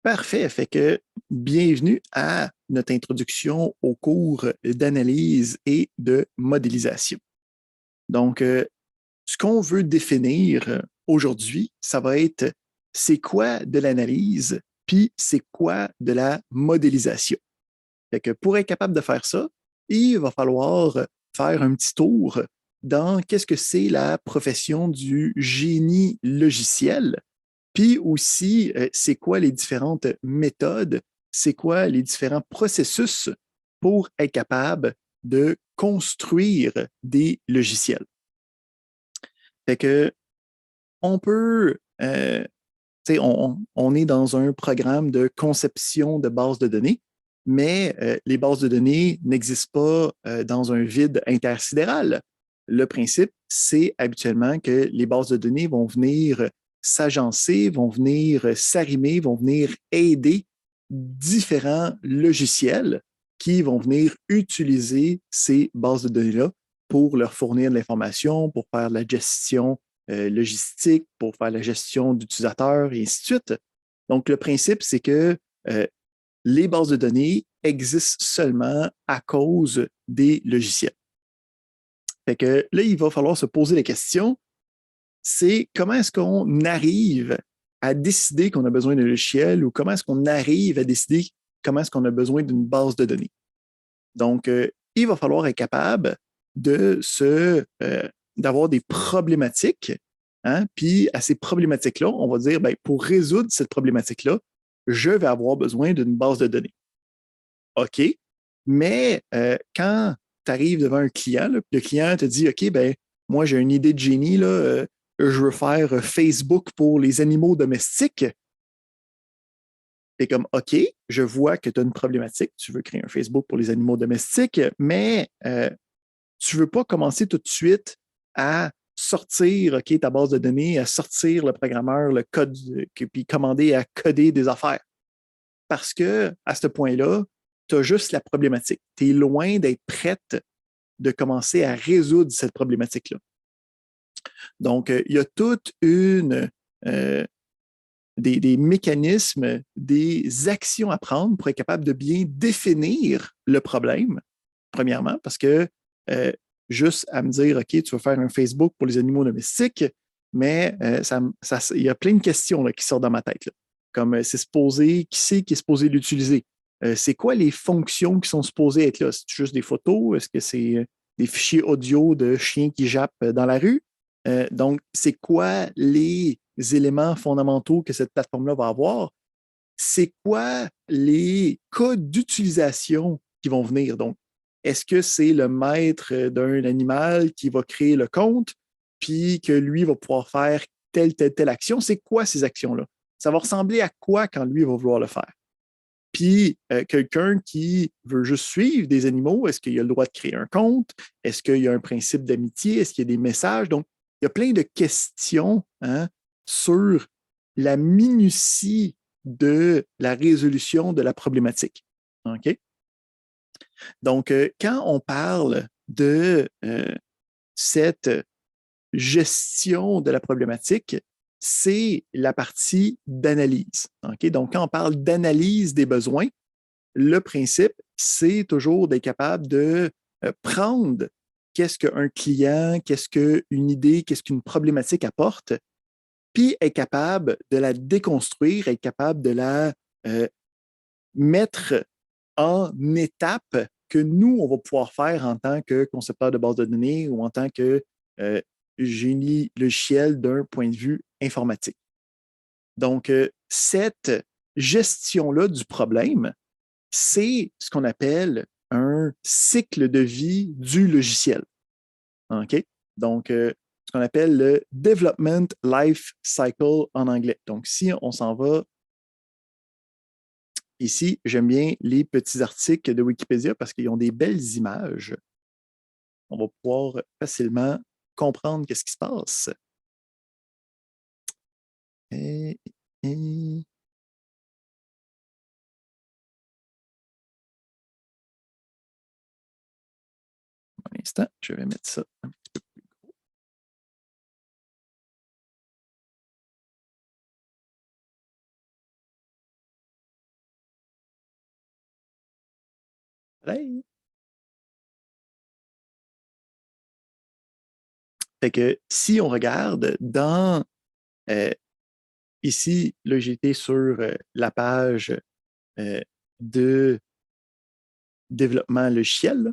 Parfait. Fait que bienvenue à notre introduction au cours d'analyse et de modélisation. Donc, ce qu'on veut définir aujourd'hui, ça va être c'est quoi de l'analyse, puis c'est quoi de la modélisation. Fait que pour être capable de faire ça, il va falloir faire un petit tour dans qu'est-ce que c'est la profession du génie logiciel, puis aussi, c'est quoi les différentes méthodes, c'est quoi les différents processus pour être capable de construire des logiciels. Fait que on peut, on est dans un programme de conception de bases de données, mais les bases de données n'existent pas dans un vide intersidéral. Le principe, c'est habituellement que les bases de données vont venir s'agencer, vont venir s'arrimer, vont venir aider différents logiciels qui vont venir utiliser ces bases de données-là pour leur fournir de l'information, pour faire de la gestion logistique, pour faire la gestion d'utilisateurs et ainsi de suite. Donc, le principe, c'est que euh, les bases de données existent seulement à cause des logiciels. Fait que là, il va falloir se poser la question, c'est comment est-ce qu'on arrive à décider qu'on a besoin d'un logiciel ou comment est-ce qu'on arrive à décider comment est-ce qu'on a besoin d'une base de données. Donc, il va falloir être capable de d'avoir des problématiques. Hein? Puis, à ces problématiques-là, on va dire, ben, pour résoudre cette problématique-là, je vais avoir besoin d'une base de données. OK, mais quand tu arrives devant un client, là, le client te dit, OK, ben, moi, j'ai une idée de génie, là, je veux faire Facebook pour les animaux domestiques. C'est comme, OK, je vois que tu as une problématique, tu veux créer un Facebook pour les animaux domestiques, mais tu ne veux pas commencer tout de suite à sortir OK, ta base de données, à sortir le programmeur, le code, puis commander à coder des affaires. Parce que à ce point-là, tu as juste la problématique. Tu es loin d'être prête de commencer à résoudre cette problématique-là. Donc, il y a toute une des mécanismes, des actions à prendre pour être capable de bien définir le problème, premièrement, parce que juste à me dire, OK, tu vas faire un Facebook pour les animaux domestiques, mais il y a plein de questions là, qui sortent dans ma tête. Là. Comme c'est supposé, qui c'est qui est supposé l'utiliser? C'est quoi les fonctions qui sont supposées être là? C'est juste des photos? Est-ce que c'est des fichiers audio de chiens qui jappent dans la rue? Donc, c'est quoi les éléments fondamentaux que cette plateforme-là va avoir? C'est quoi les cas d'utilisation qui vont venir? Donc, est-ce que c'est le maître d'un animal qui va créer le compte, puis que lui va pouvoir faire telle action? C'est quoi ces actions-là? Ça va ressembler à quoi quand lui va vouloir le faire? Puis, quelqu'un qui veut juste suivre des animaux, est-ce qu'il a le droit de créer un compte? Est-ce qu'il y a un principe d'amitié? Est-ce qu'il y a des messages? Donc, il y a plein de questions hein, sur la minutie de la résolution de la problématique. OK? Donc, quand on parle de cette gestion de la problématique, c'est la partie d'analyse. Okay? Donc, quand on parle d'analyse des besoins, le principe, c'est toujours d'être capable de prendre qu'est-ce qu'un client, qu'est-ce qu'une idée, qu'est-ce qu'une problématique apporte, puis être capable de la déconstruire, être capable de la euh, mettre en étapes que nous, on va pouvoir faire en tant que concepteur de base de données ou en tant que euh, génie logiciel d'un point de vue informatique. Donc, cette gestion-là du problème, c'est ce qu'on appelle un cycle de vie du logiciel. OK? Donc, ce qu'on appelle le Development Life Cycle en anglais. Donc, si on s'en va ici, j'aime bien les petits articles de Wikipédia parce qu'ils ont des belles images. On va pouvoir facilement comprendre qu'est-ce qui se passe. Et, et... Un instant, je vais mettre ça un petit peu plus gros. Soleil. Fait que si on regarde dans euh, ici, là, j'étais sur la page euh, de développement logiciel. Là.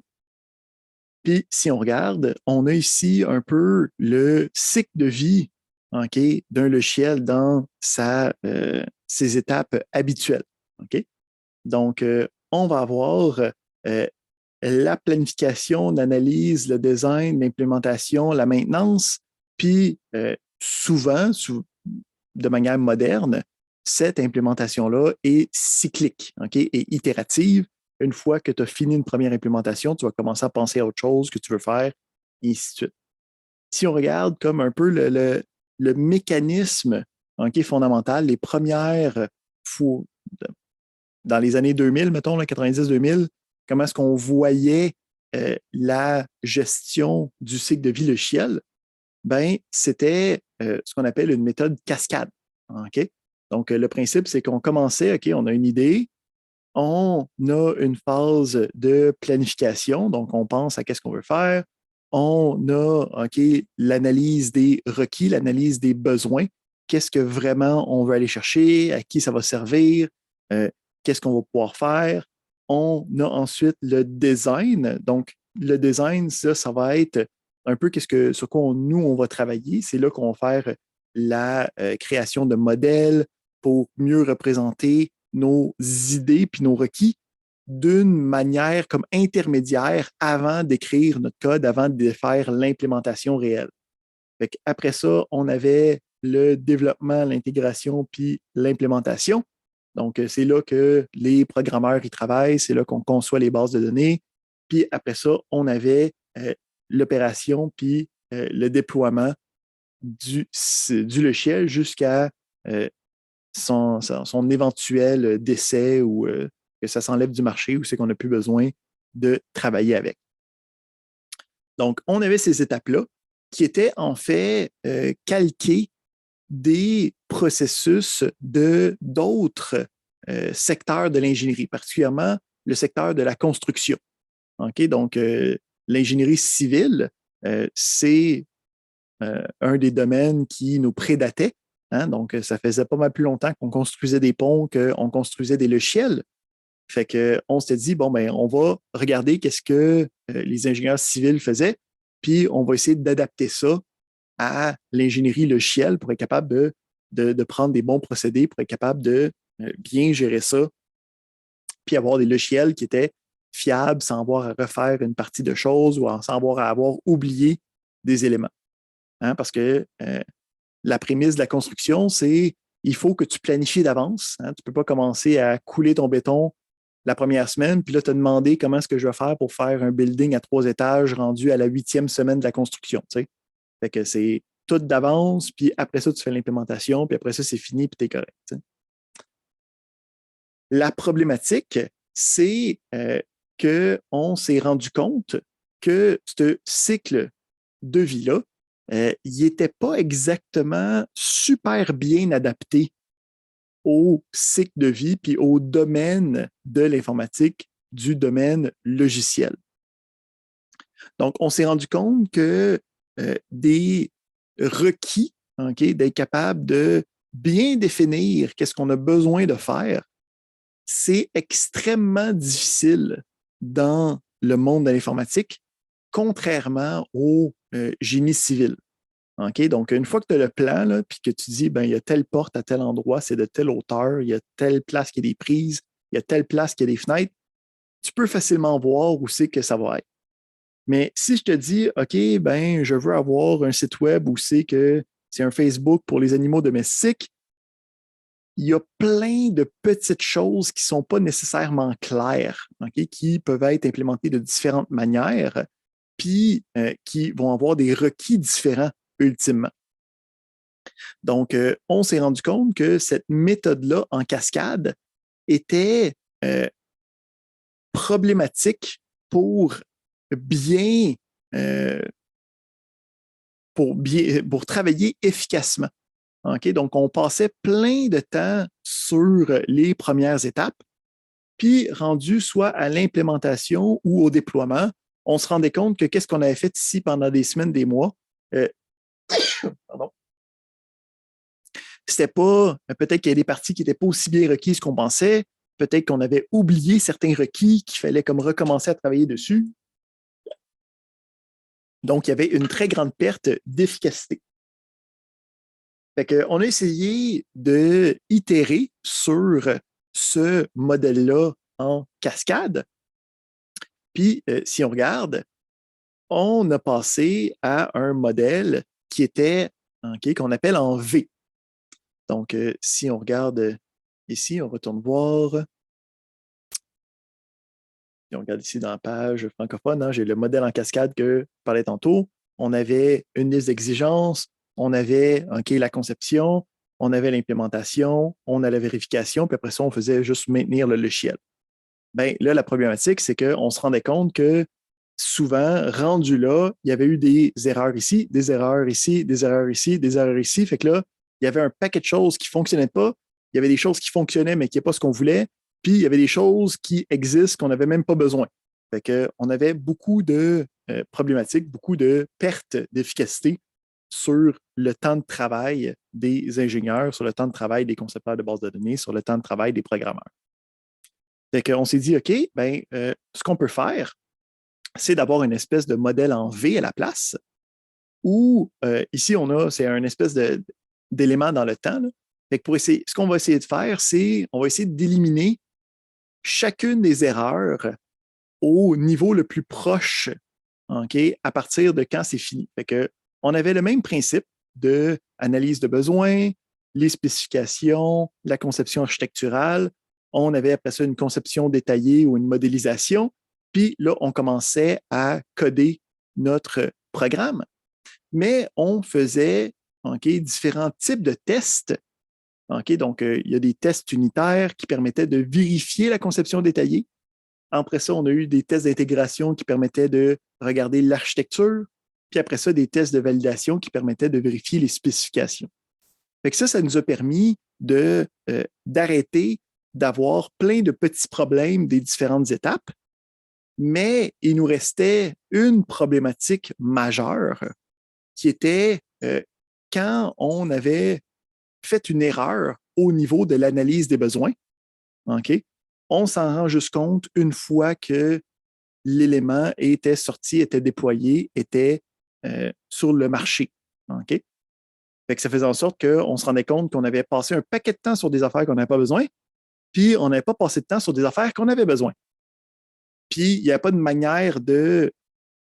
Puis si on regarde, on a ici un peu le cycle de vie ok, d'un logiciel dans ses étapes habituelles. Ok? Donc, on va avoir euh, la planification, l'analyse, le design, l'implémentation, la maintenance, puis souvent, de manière moderne, cette implémentation-là est cyclique ok, et itérative. Une fois que tu as fini une première implémentation, tu vas commencer à penser à autre chose que tu veux faire, et ainsi de suite. Si on regarde comme un peu le mécanisme ok, fondamental, les premières dans les années 2000, mettons, 90-2000, comment est-ce qu'on voyait la gestion du cycle de vie logiciel? Ben, c'était ce qu'on appelle une méthode cascade. OK? Donc, le principe, c'est qu'on commençait, OK, on a une idée, on a une phase de planification, donc on pense à qu'est-ce qu'on veut faire, on a, OK, l'analyse des requis, l'analyse des besoins, qu'est-ce que vraiment on veut aller chercher, à qui ça va servir, euh, qu'est-ce qu'on va pouvoir faire. On a ensuite le design. Donc, le design, ça va être un peu sur quoi nous, on va travailler. C'est là qu'on va faire la création de modèles pour mieux représenter nos idées puis nos requis d'une manière comme intermédiaire avant d'écrire notre code, avant de faire l'implémentation réelle. Après ça, on avait le développement, l'intégration puis l'implémentation. Donc, c'est là que les programmeurs y travaillent, c'est là qu'on conçoit les bases de données. Puis après ça, on avait l'opération puis le déploiement du logiciel jusqu'à euh, son éventuel décès ou que ça s'enlève du marché ou c'est qu'on n'a plus besoin de travailler avec. Donc, on avait ces étapes-là qui étaient en fait calquées des processus de d'autres secteurs de l'ingénierie, particulièrement le secteur de la construction. Okay? Donc, l'ingénierie civile, c'est un des domaines qui nous prédatait. Hein? Donc, ça faisait pas mal plus longtemps qu'on construisait des ponts, qu'on construisait des logiciels. Fait qu'on s'était dit, bon, ben, on va regarder qu'est-ce que les ingénieurs civils faisaient, puis on va essayer d'adapter ça à l'ingénierie logicielle pour être capable de prendre des bons procédés, pour être capable de bien gérer ça, puis avoir des logiciels qui étaient fiables sans avoir à refaire une partie de choses ou sans avoir à avoir oublié des éléments. Hein, parce que la prémisse de la construction, c'est il faut que tu planifies d'avance. Hein, tu ne peux pas commencer à couler ton béton la première semaine, puis là, te demander comment est-ce que je vais faire pour faire un building à 3 étages rendu à la 8e semaine de la construction. Tu sais? Fait que c'est tout d'avance, puis après ça, tu fais l'implémentation, puis après ça, c'est fini, puis tu es correct. Tu sais? La problématique, c'est qu'on s'est rendu compte que ce cycle de vie-là, il n'était pas exactement super bien adapté au cycle de vie puis au domaine de l'informatique, du domaine logiciel. Donc, on s'est rendu compte que des requis, okay, d'être capable de bien définir qu'est-ce qu'on a besoin de faire, c'est extrêmement difficile dans le monde de l'informatique, contrairement au génie civil. Okay? Donc, une fois que tu as le plan, là, puis que tu dis, ben, il y a telle porte à tel endroit, c'est de telle hauteur, il y a telle place qui a des prises, il y a telle place qui a des fenêtres, tu peux facilement voir où c'est que ça va être. Mais si je te dis, OK, ben, je veux avoir un site web où c'est que c'est un Facebook pour les animaux domestiques, il y a plein de petites choses qui ne sont pas nécessairement claires, okay, qui peuvent être implémentées de différentes manières, puis qui vont avoir des requis différents ultimement. Donc, on s'est rendu compte que cette méthode-là en cascade était problématique pour bien, euh, pour travailler efficacement. Okay? Donc, on passait plein de temps sur les premières étapes. Puis, rendu soit à l'implémentation ou au déploiement, on se rendait compte que qu'est-ce qu'on avait fait ici pendant des semaines, des mois, pardon, c'était pas, peut-être qu'il y a des parties qui n'étaient pas aussi bien requises qu'on pensait, peut-être qu'on avait oublié certains requis qu'il fallait comme recommencer à travailler dessus. Donc, il y avait une très grande perte d'efficacité. Fait que, on a essayé de itérer sur ce modèle-là en cascade. Puis, si on regarde, on a passé à un modèle qui était, qu'on appelle en V. Donc, si on regarde ici, on retourne voir. Si on regarde ici dans la page francophone, hein, j'ai le modèle en cascade que je parlais tantôt. On avait une liste d'exigences, on avait la conception, on avait l'implémentation, on a la vérification, puis après ça, on faisait juste maintenir le logiciel. Bien, là, la problématique, c'est qu'on se rendait compte que souvent, rendu là, il y avait eu des erreurs ici, des erreurs ici, des erreurs ici, des erreurs ici. Fait que là, il y avait un paquet de choses qui ne fonctionnaient pas. Il y avait des choses qui fonctionnaient, mais qui n'étaient pas ce qu'on voulait. Puis, il y avait des choses qui existent qu'on n'avait même pas besoin. Fait que, on avait beaucoup de problématiques, beaucoup de pertes d'efficacité sur le temps de travail des ingénieurs, sur le temps de travail des concepteurs de bases de données, sur le temps de travail des programmeurs. Fait qu'on s'est dit, OK, ben, ce qu'on peut faire, c'est d'avoir une espèce de modèle en V à la place, où ici, c'est un espèce d'élément dans le temps. Là. Fait que pour essayer, ce qu'on va essayer de faire, c'est on va essayer d'éliminer chacune des erreurs au niveau le plus proche, à partir de quand c'est fini. Fait que, on avait le même principe de analyse de besoins, les spécifications, la conception architecturale. On avait après ça une conception détaillée ou une modélisation. Puis là, on commençait à coder notre programme. Mais on faisait différents types de tests. Donc, il y a des tests unitaires qui permettaient de vérifier la conception détaillée. Après ça, on a eu des tests d'intégration qui permettaient de regarder l'architecture. Puis après ça, des tests de validation qui permettaient de vérifier les spécifications. Fait que ça nous a permis d'arrêter d'avoir plein de petits problèmes des différentes étapes, mais il nous restait une problématique majeure qui était quand on avait fait une erreur au niveau de l'analyse des besoins, on s'en rend juste compte une fois que l'élément était sorti, était déployé, était sur le marché. Fait que ça faisait en sorte qu'on se rendait compte qu'on avait passé un paquet de temps sur des affaires qu'on n'avait pas besoin, puis on n'avait pas passé de temps sur des affaires qu'on avait besoin. Puis il n'y a pas de manière de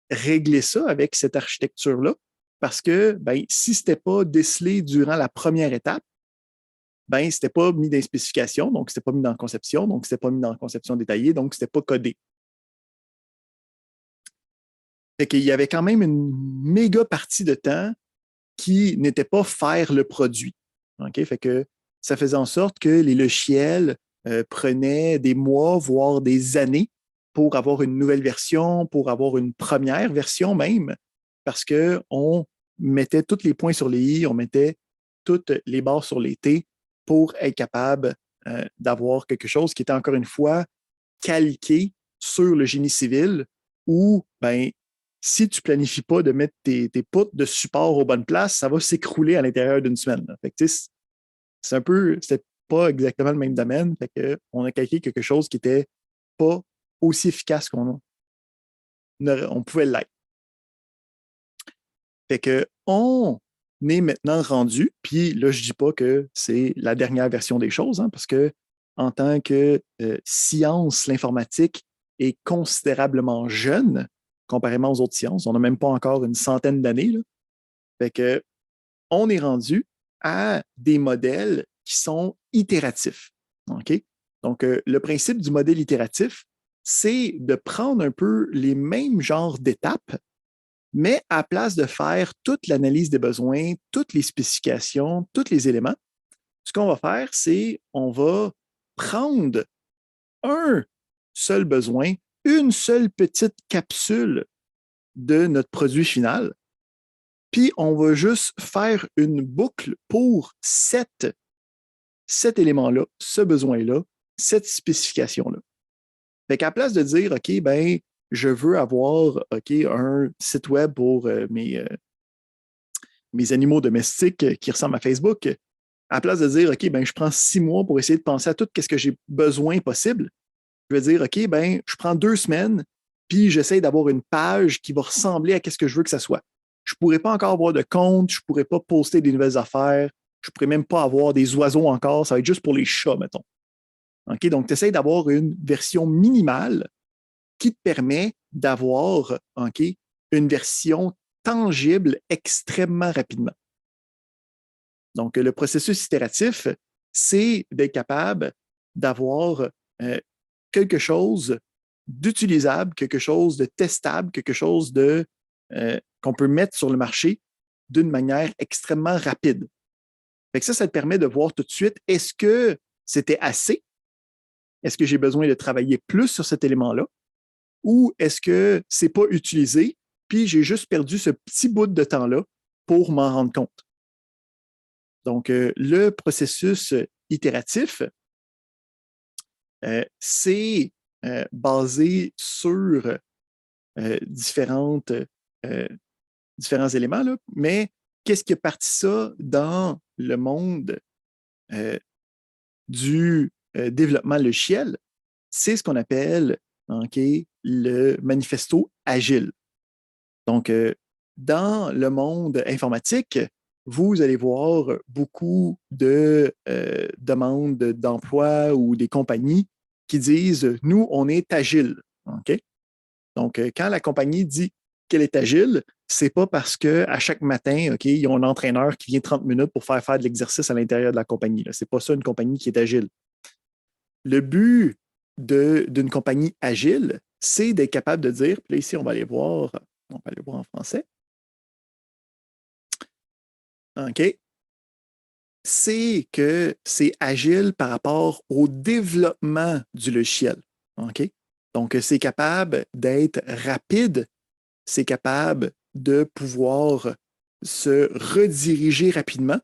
régler ça avec cette architecture-là, parce que si ce n'était pas décelé durant la première étape, ce n'était pas mis dans les spécifications, donc ce n'était pas mis dans la conception, donc ce n'était pas mis dans la conception détaillée, donc ce n'était pas codé. Fait qu'il y avait quand même une méga partie de temps qui n'était pas faire le produit. Fait que ça faisait en sorte que les logiciels prenaient des mois, voire des années pour avoir une nouvelle version, pour avoir une première version même, parce qu'on mettait tous les points sur les i, on mettait toutes les barres sur les t pour être capable d'avoir quelque chose qui était encore une fois calqué sur le génie civil où, si tu ne planifies pas de mettre tes poutres de support aux bonnes places, ça va s'écrouler à l'intérieur d'une semaine. Fait que, c'est pas exactement le même domaine. Fait que, on a calqué quelque chose qui n'était pas aussi efficace qu'on pouvait l'être. Fait que, on est maintenant rendu, puis là, je ne dis pas que c'est la dernière version des choses, parce que en tant que science, l'informatique est considérablement jeune comparément aux autres sciences. On n'a même pas encore une centaine d'années. Là. Fait que, on est rendu à des modèles qui sont itératifs. Donc, le principe du modèle itératif, c'est de prendre un peu les mêmes genres d'étapes, mais à place de faire toute l'analyse des besoins, toutes les spécifications, tous les éléments, ce qu'on va faire, c'est on va prendre un seul besoin, une seule petite capsule de notre produit final, puis on va juste faire une boucle pour cet élément-là, ce besoin-là, cette spécification-là. Fait qu'à la place de dire, OK, ben, je veux avoir OK, un site web pour mes animaux domestiques qui ressemblent à Facebook, à la place de dire, OK, ben, je prends 6 mois pour essayer de penser à tout ce que j'ai besoin possible, je vais dire, OK, ben, je prends 2 semaines, puis j'essaie d'avoir une page qui va ressembler à ce que je veux que ça soit. Je ne pourrais pas encore avoir de compte, je ne pourrais pas poster des nouvelles affaires, je ne pourrais même pas avoir des oiseaux encore, ça va être juste pour les chats, mettons. OK, donc, tu essaies d'avoir une version minimale qui te permet d'avoir OK, une version tangible extrêmement rapidement. Donc, le processus itératif, c'est d'être capable d'avoir quelque chose d'utilisable, quelque chose de testable, quelque chose de qu'on peut mettre sur le marché d'une manière extrêmement rapide. Fait que ça te permet de voir tout de suite, est-ce que c'était assez? Est-ce que j'ai besoin de travailler plus sur cet élément-là? Ou est-ce que c'est pas utilisé, puis j'ai juste perdu ce petit bout de temps-là pour m'en rendre compte? Donc, le processus itératif, c'est basé sur différentes, euh, différents éléments, là, mais qu'est-ce qui a parti ça dans le monde euh, du développement logiciel? C'est ce qu'on appelle OK, le manifesto agile. Donc, dans le monde informatique, vous allez voir beaucoup de demandes d'emploi ou des compagnies qui disent, nous, on est agile. OK? Donc, quand la compagnie dit qu'elle est agile, c'est pas parce qu'à chaque matin, OK, ils ont un entraîneur qui vient 30 minutes pour faire de l'exercice à l'intérieur de la compagnie. C'est pas ça une compagnie qui est agile. Le but d'une compagnie agile, c'est d'être capable de dire, puis là, ici, on va aller voir en français. OK? C'est que c'est agile par rapport au développement du logiciel. OK? Donc, c'est capable d'être rapide, c'est capable de pouvoir se rediriger rapidement.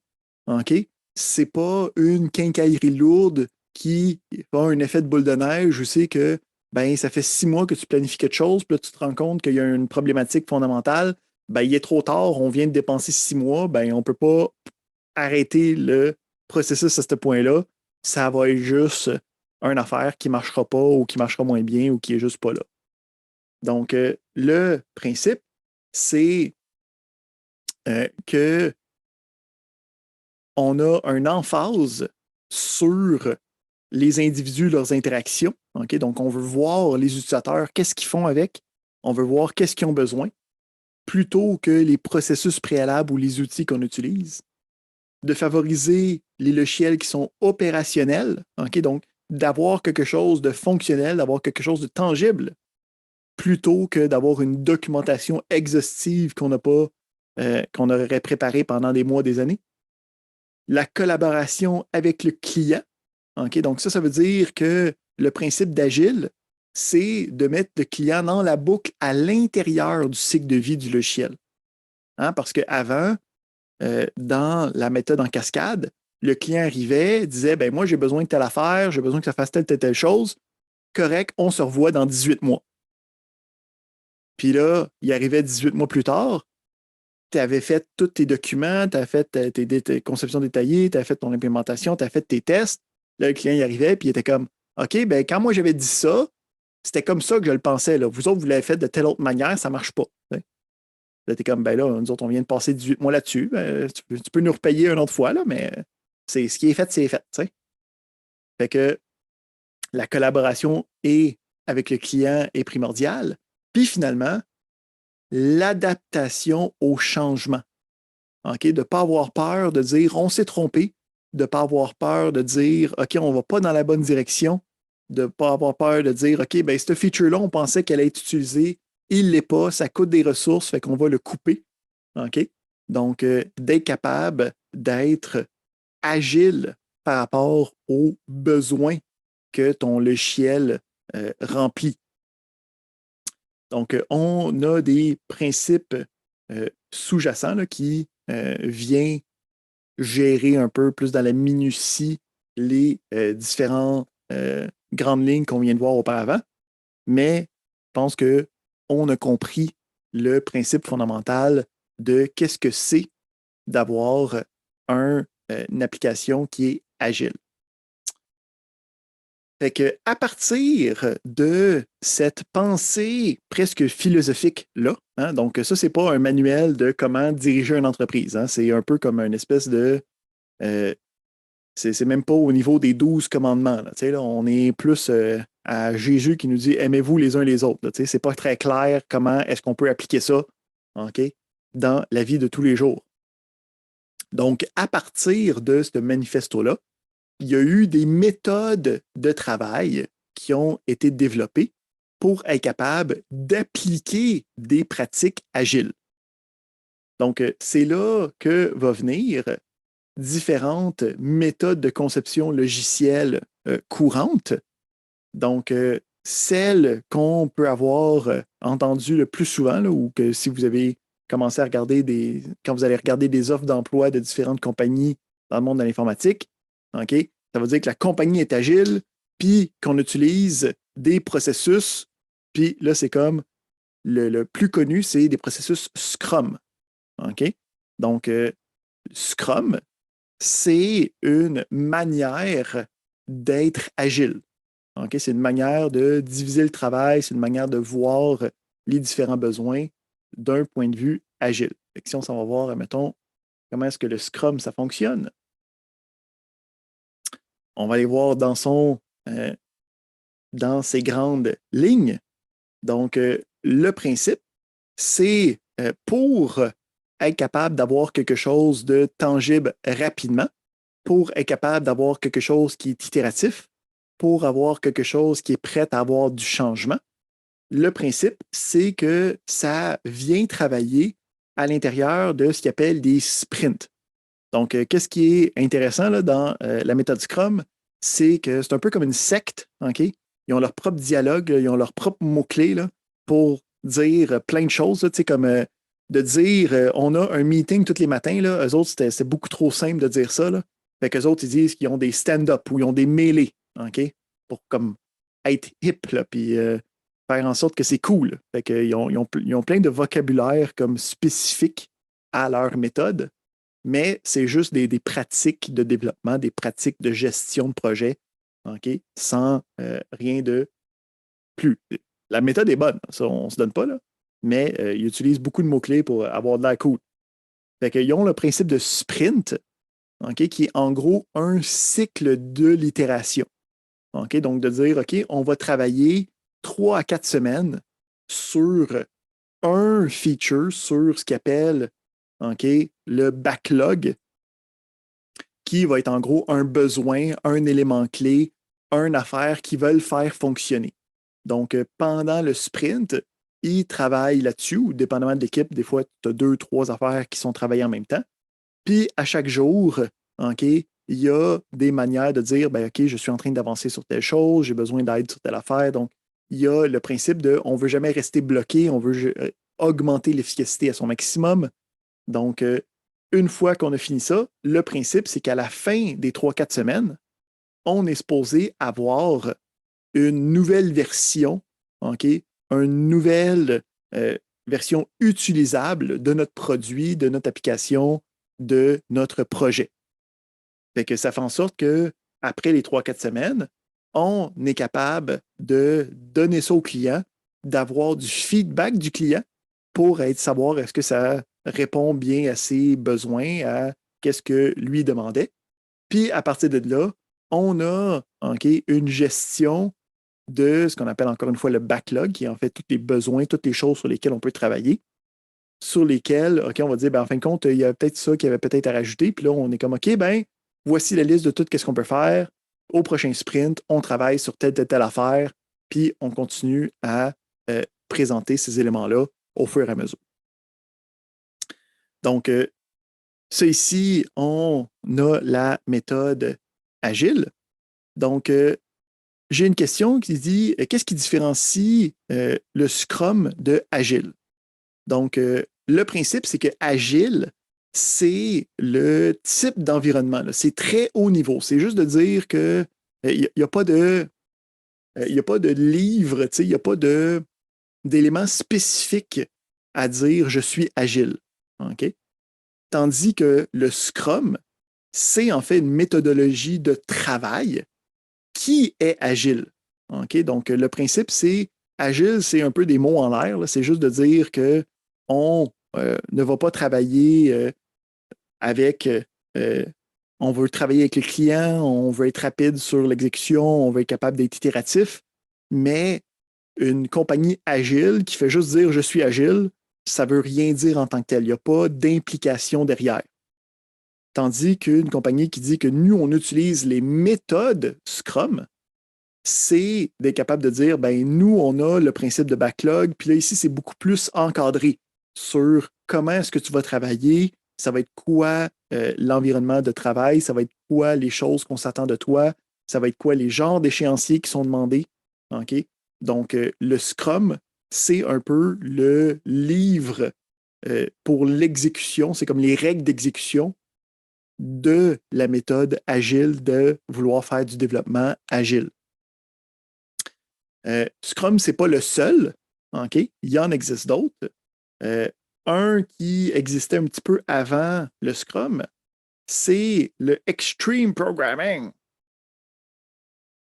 OK? C'est pas une quincaillerie lourde qui a un effet de boule de neige où c'est que ben, ça fait 6 mois que tu planifies quelque chose, puis là, tu te rends compte qu'il y a une problématique fondamentale, ben, il est trop tard, on vient de dépenser 6 mois, ben, on ne peut pas arrêter le processus à ce point-là. Ça va être juste une affaire qui ne marchera pas ou qui marchera moins bien ou qui n'est juste pas là. Donc, le principe, c'est que on a une emphase sur les individus, leurs interactions. Okay? Donc, on veut voir les utilisateurs, qu'est-ce qu'ils font avec. On veut voir qu'est-ce qu'ils ont besoin, plutôt que les processus préalables ou les outils qu'on utilise. De favoriser les logiciels qui sont opérationnels. Okay? Donc, d'avoir quelque chose de fonctionnel, d'avoir quelque chose de tangible, plutôt que d'avoir une documentation exhaustive qu'on aurait préparée pendant des mois, des années. La collaboration avec le client. Okay? Donc, ça veut dire que le principe d'agile, c'est de mettre le client dans la boucle à l'intérieur du cycle de vie du logiciel. Hein? Parce qu'avant, dans la méthode en cascade, le client arrivait, disait, ben moi, j'ai besoin de telle affaire, j'ai besoin que ça fasse telle chose. Correct, on se revoit dans 18 mois. Puis là, il arrivait 18 mois plus tard, tu avais fait tous tes documents, tu as fait tes conceptions détaillées, tu as fait ton implémentation, tu as fait tes tests. Là, le client y arrivait, puis il était comme, OK, ben quand moi j'avais dit ça, c'était comme ça que je le pensais. Là. Vous autres, vous l'avez fait de telle autre manière, ça ne marche pas. Là, tu es comme, ben là, nous autres, on vient de passer 18 mois là-dessus. Tu peux nous repayer une autre fois, là, mais c'est ce qui est fait, c'est fait. T'sais. Fait que la collaboration avec le client est primordiale. Puis finalement, l'adaptation au changement. Okay? De ne pas avoir peur de dire on s'est trompé, de ne pas avoir peur de dire OK, on ne va pas dans la bonne direction, de ne pas avoir peur de dire OK, ben cette feature-là, on pensait qu'elle allait être utilisée, il ne l'est pas, ça coûte des ressources, fait qu'on va le couper. OK? Donc, d'être capable d'être agile par rapport aux besoins que ton logiciel remplit. Donc, on a des principes sous-jacents là, qui viennent gérer un peu plus dans la minutie les différentes grandes lignes qu'on vient de voir auparavant. mais je pense qu'on a compris le principe fondamental de qu'est-ce que c'est d'avoir une application qui est agile. Fait que, à partir de cette pensée presque philosophique-là, hein, donc ça, c'est pas un manuel de comment diriger une entreprise. Hein, c'est un peu comme une espèce de. C'est même pas au niveau des 12 commandements. Là, là, on est plus à Jésus qui nous dit aimez-vous les uns les autres. Là, c'est pas très clair comment est-ce qu'on peut appliquer ça, OK, dans la vie de tous les jours. Donc, à partir de ce manifesto-là, il y a eu des méthodes de travail qui ont été développées pour être capable d'appliquer des pratiques agiles. Donc, c'est là que va venir différentes méthodes de conception logicielle courantes. Donc, celles qu'on peut avoir entendues le plus souvent, là, ou que si vous avez commencé à regarder quand vous allez regarder des offres d'emploi de différentes compagnies dans le monde de l'informatique, OK, ça veut dire que la compagnie est agile, puis qu'on utilise des processus, puis là, c'est comme le plus connu, c'est des processus Scrum. OK? Donc, Scrum, c'est une manière d'être agile. Okay? C'est une manière de diviser le travail, c'est une manière de voir les différents besoins d'un point de vue agile. Fait que si on s'en va voir, mettons, comment est-ce que le Scrum, ça fonctionne, on va aller voir dans ses grandes lignes. Donc, le principe, c'est pour être capable d'avoir quelque chose de tangible rapidement, pour être capable d'avoir quelque chose qui est itératif, pour avoir quelque chose qui est prêt à avoir du changement. Le principe, c'est que ça vient travailler à l'intérieur de ce qu'on appelle des sprints. Donc, qu'est-ce qui est intéressant là, dans la méthode Scrum, c'est que c'est un peu comme une secte, OK? Ils ont leur propre dialogue, ils ont leurs propres mots-clés là, pour dire plein de choses, là, comme de dire on a un meeting tous les matins, là, eux autres, c'était beaucoup trop simple de dire ça. Là. Fait qu'eux autres, ils disent qu'ils ont des stand-up ou ils ont des mêlées, OK? Pour comme être hip, là, puis faire en sorte que c'est cool. Fait qu'ils ont plein de vocabulaire comme spécifique à leur méthode, mais c'est juste des pratiques de développement, des pratiques de gestion de projet, OK? Sans rien de plus. La méthode est bonne, ça, on ne se donne pas, là, mais ils utilisent beaucoup de mots-clés pour avoir de la cool. Fait qu'ils ont le principe de sprint, OK, qui est en gros un cycle de l'itération. OK? Donc, de dire, OK, on va travailler 3 à 4 semaines sur un feature, sur ce qu'appelle OK, le backlog, qui va être en gros un besoin, un élément clé, une affaire qu'ils veulent faire fonctionner. Donc, pendant le sprint, ils travaillent là-dessus, ou dépendamment de l'équipe, des fois, tu as 2, 3 affaires qui sont travaillées en même temps. Puis, à chaque jour, OK, il y a des manières de dire, ben, OK, je suis en train d'avancer sur telle chose, j'ai besoin d'aide sur telle affaire. Donc, il y a le principe de, on ne veut jamais rester bloqué, on veut augmenter l'efficacité à son maximum. Donc, une fois qu'on a fini ça, le principe, c'est qu'à la fin des 3, 4 semaines, on est supposé avoir une nouvelle version, OK? Une nouvelle version utilisable de notre produit, de notre application, de notre projet. Fait que ça fait en sorte que après les 3, 4 semaines, on est capable de donner ça au client, d'avoir du feedback du client pour savoir est-ce que ça répond bien à ses besoins, à qu'est-ce que lui demandait. Puis à partir de là, on a une gestion de ce qu'on appelle encore une fois le backlog, qui est en fait tous les besoins, toutes les choses sur lesquelles on peut travailler, sur lesquelles, OK, on va dire, ben, en fin de compte, il y a peut-être ça qui avait peut-être à rajouter. Puis là, on est comme, OK, ben, voici la liste de tout ce qu'on peut faire. Au prochain sprint, on travaille sur telle affaire, puis on continue à présenter ces éléments-là au fur et à mesure. Donc, ça ici, on a la méthode agile. Donc, j'ai une question qui dit qu'est-ce qui différencie le Scrum de Agile? Donc, le principe, c'est que Agile, c'est le type d'environnement. C'est très haut niveau. C'est juste de dire que il n'y a pas de Il n'y a pas de livre, il n'y a pas d'éléments spécifiques à dire je suis agile. OK? Tandis que le Scrum, c'est en fait une méthodologie de travail qui est agile. OK? Donc, le principe, c'est agile, c'est un peu des mots en l'air. C'est juste de dire que on ne va pas travailler avec. On veut travailler avec les clients, on veut être rapide sur l'exécution, on veut être capable d'être itératif, mais une compagnie agile qui fait juste dire je suis agile, ça ne veut rien dire en tant que tel. Il n'y a pas d'implication derrière. Tandis qu'une compagnie qui dit que nous, on utilise les méthodes Scrum, c'est d'être capable de dire, ben nous, on a le principe de backlog, puis là, ici, c'est beaucoup plus encadré sur comment est-ce que tu vas travailler, ça va être quoi l'environnement de travail, ça va être quoi les choses qu'on s'attend de toi, ça va être quoi les genres d'échéanciers qui sont demandés. OK? Donc, le Scrum, c'est un peu le livre pour l'exécution, c'est comme les règles d'exécution de la méthode agile de vouloir faire du développement agile. Scrum, ce n'est pas le seul. OK? Il y en existe d'autres. Un qui existait un petit peu avant le Scrum, c'est le Extreme Programming.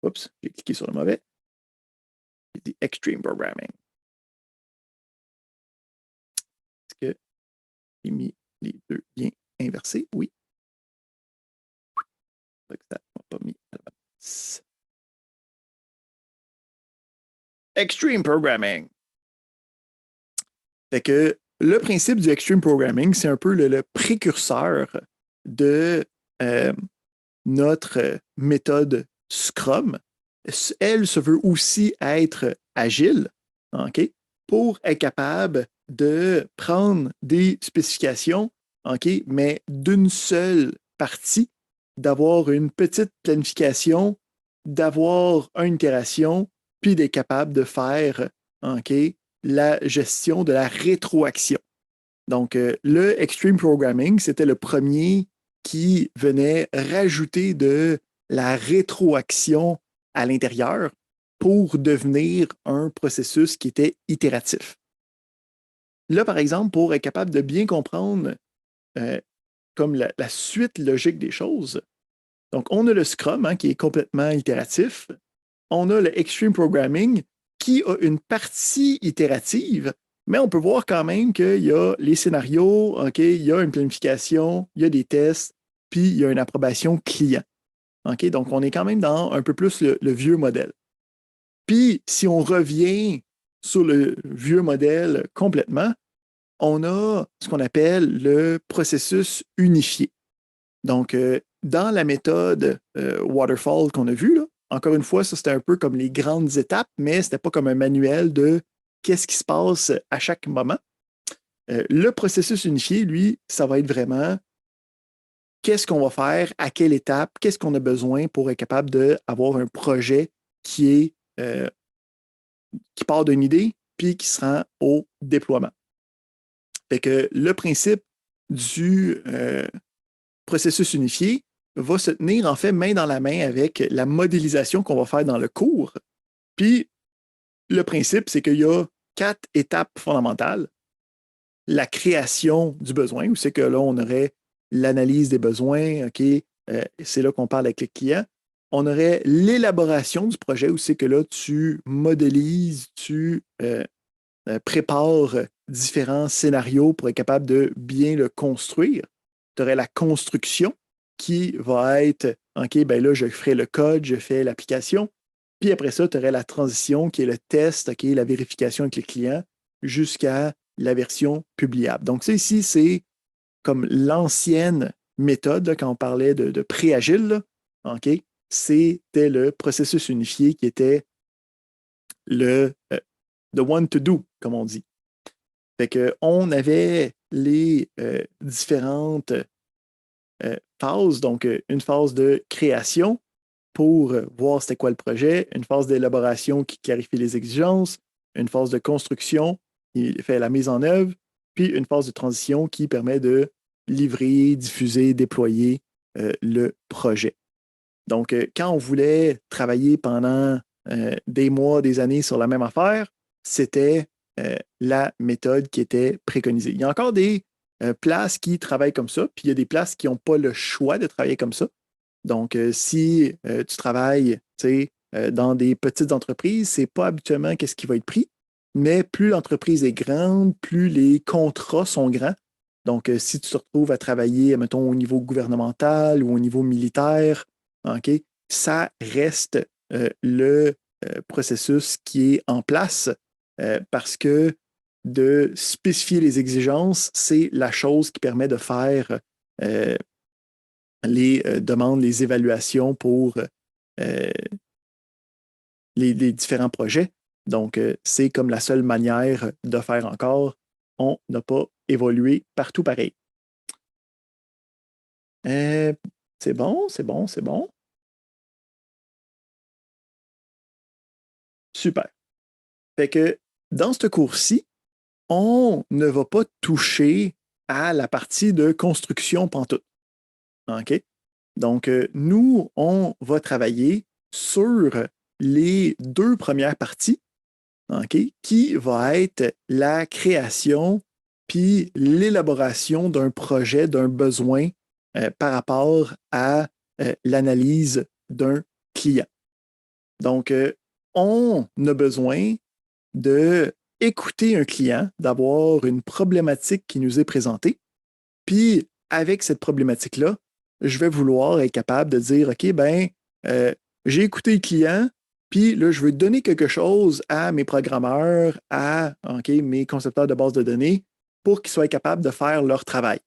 Oups, j'ai cliqué sur le mauvais. J'ai dit Extreme Programming. Est-ce que j'ai mis les deux liens inversés? Oui. Ça m'a pas mis à la base. Extreme Programming. Fait que le principe du Extreme Programming, c'est un peu le précurseur de notre méthode Scrum. Elle se veut aussi être agile, OK, pour être capable de prendre des spécifications, OK, mais d'une seule partie, d'avoir une petite planification, d'avoir une itération, puis d'être capable de faire, OK, la gestion de la rétroaction. Donc, le Extreme Programming, c'était le premier qui venait rajouter de la rétroaction à l'intérieur pour devenir un processus qui était itératif. Là, par exemple, pour être capable de bien comprendre comme la suite logique des choses, donc on a le Scrum qui est complètement itératif, on a le Extreme Programming qui a une partie itérative, mais on peut voir quand même qu'il y a les scénarios, OK, il y a une planification, il y a des tests, puis il y a une approbation client. OK, donc on est quand même dans un peu plus le vieux modèle. Puis si on revient sur le vieux modèle complètement, on a ce qu'on appelle le processus unifié. Donc, dans la méthode Waterfall qu'on a vue, là, encore une fois, ça c'était un peu comme les grandes étapes, mais ce n'était pas comme un manuel de qu'est-ce qui se passe à chaque moment. Le processus unifié, lui, ça va être vraiment qu'est-ce qu'on va faire, à quelle étape, qu'est-ce qu'on a besoin pour être capable d'avoir un projet qui part d'une idée, puis qui se rend au déploiement. Fait que le principe du processus unifié va se tenir en fait main dans la main avec la modélisation qu'on va faire dans le cours. Puis le principe, c'est qu'il y a 4 étapes fondamentales. La création du besoin, où c'est que là, on aurait l'analyse des besoins, OK, c'est là qu'on parle avec les clients. On aurait l'élaboration du projet, où c'est que là, tu modélises, tu prépares différents scénarios pour être capable de bien le construire. Tu aurais la construction qui va être, OK, ben là, je ferai le code, je fais l'application. Puis après ça, tu aurais la transition qui est le test, OK, la vérification avec les clients jusqu'à la version publiable. Donc, ça ici, c'est comme l'ancienne méthode, là, quand on parlait de pré-agile, OK, c'était le processus unifié qui était le the one to do, comme on dit. Fait qu'on avait les différentes phases, donc une phase de création pour voir c'était quoi le projet, une phase d'élaboration qui clarifie les exigences, une phase de construction qui fait la mise en œuvre, puis une phase de transition qui permet de livrer, diffuser, déployer le projet. Donc, quand on voulait travailler pendant des mois, des années sur la même affaire, c'était la méthode qui était préconisée. Il y a encore des places qui travaillent comme ça, puis il y a des places qui n'ont pas le choix de travailler comme ça. Donc, si tu travailles, tu sais, dans des petites entreprises, c'est pas habituellement qu'est-ce qui va être pris, mais plus l'entreprise est grande, plus les contrats sont grands. Donc, si tu te retrouves à travailler, mettons, au niveau gouvernemental ou au niveau militaire, OK, ça reste le processus qui est en place parce que de spécifier les exigences, c'est la chose qui permet de faire euh, les demandes, les évaluations pour les différents projets. Donc, c'est comme la seule manière de faire encore. On n'a pas évolué partout pareil. C'est bon, c'est bon, c'est bon. Super. Fait que dans ce cours-ci, on ne va pas toucher à la partie de construction pantoute. OK? Donc, nous, on va travailler sur les deux premières parties, OK, qui va être la création puis l'élaboration d'un projet, d'un besoin par rapport à l'analyse d'un client. Donc, on a besoin de écouter un client, d'avoir une problématique qui nous est présentée, puis avec cette problématique-là, je vais vouloir être capable de dire, OK, ben, j'ai écouté le client, puis là, je veux donner quelque chose à mes programmeurs, à OK, mes concepteurs de base de données pour qu'ils soient capables de faire leur travail.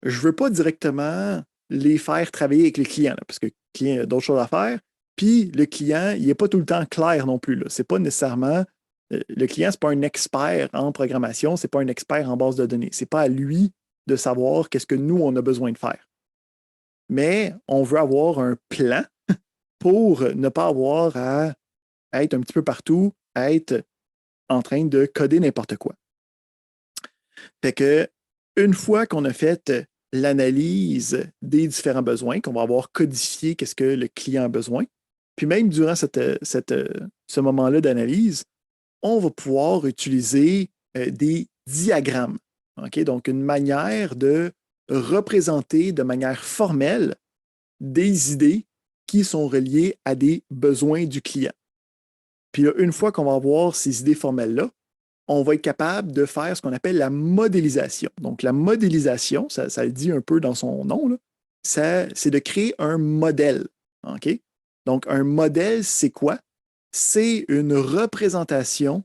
Je ne veux pas directement les faire travailler avec les clients, là, parce que le client a d'autres choses à faire. Puis le client, il n'est pas tout le temps clair non plus. Ce n'est pas nécessairement. Le client, ce n'est pas un expert en programmation, ce n'est pas un expert en base de données. Ce n'est pas à lui de savoir qu'est-ce que nous, on a besoin de faire. Mais on veut avoir un plan pour ne pas avoir à être un petit peu partout, à être en train de coder n'importe quoi. Fait que une fois qu'on a fait l'analyse des différents besoins, qu'on va avoir codifié qu'est-ce que le client a besoin, puis même durant ce moment-là d'analyse, on va pouvoir utiliser des diagrammes. OK? Donc, une manière de représenter de manière formelle des idées qui sont reliées à des besoins du client. Puis là, une fois qu'on va avoir ces idées formelles-là, on va être capable de faire ce qu'on appelle la modélisation. Donc, la modélisation, ça le dit un peu dans son nom, là, c'est de créer un modèle. OK? Donc, un modèle, c'est quoi? C'est une représentation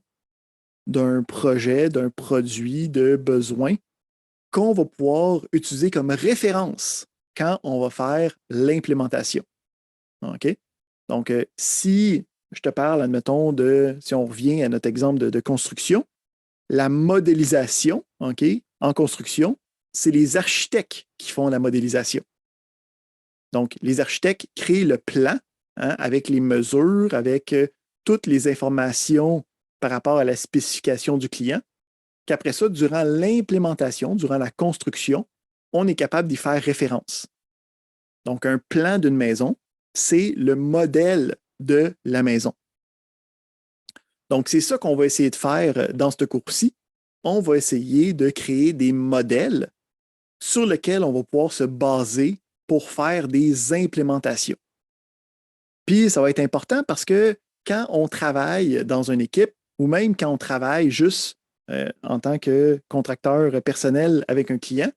d'un projet, d'un produit, de besoin qu'on va pouvoir utiliser comme référence quand on va faire l'implémentation. OK? Donc, si je te parle, admettons, si on revient à notre exemple de construction, la modélisation, OK, en construction, c'est les architectes qui font la modélisation. Donc, les architectes créent le plan hein, avec les mesures, avec toutes les informations par rapport à la spécification du client, qu'après ça, durant l'implémentation, durant la construction, on est capable d'y faire référence. Donc, un plan d'une maison, c'est le modèle de la maison. Donc, c'est ça qu'on va essayer de faire dans ce cours-ci. On va essayer de créer des modèles sur lesquels on va pouvoir se baser pour faire des implémentations. Puis, ça va être important parce que quand on travaille dans une équipe ou même quand on travaille juste en tant que contracteur personnel avec un client,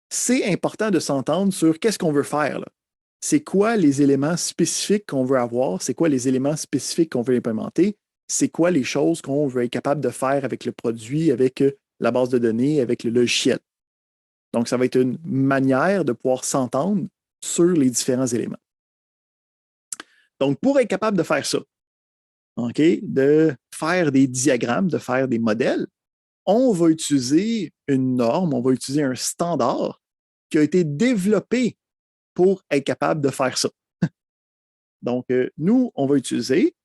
c'est important de s'entendre sur qu'est-ce qu'on veut faire. Là. C'est quoi les éléments spécifiques qu'on veut avoir? C'est quoi les éléments spécifiques qu'on veut implémenter? C'est quoi les choses qu'on veut être capable de faire avec le produit, avec la base de données, avec le logiciel? Donc, ça va être une manière de pouvoir s'entendre sur les différents éléments. Donc, pour être capable de faire ça, OK, de faire des diagrammes, de faire des modèles, on va utiliser une norme, on va utiliser un standard qui a été développé pour être capable de faire ça. Donc, nous, on va utiliser.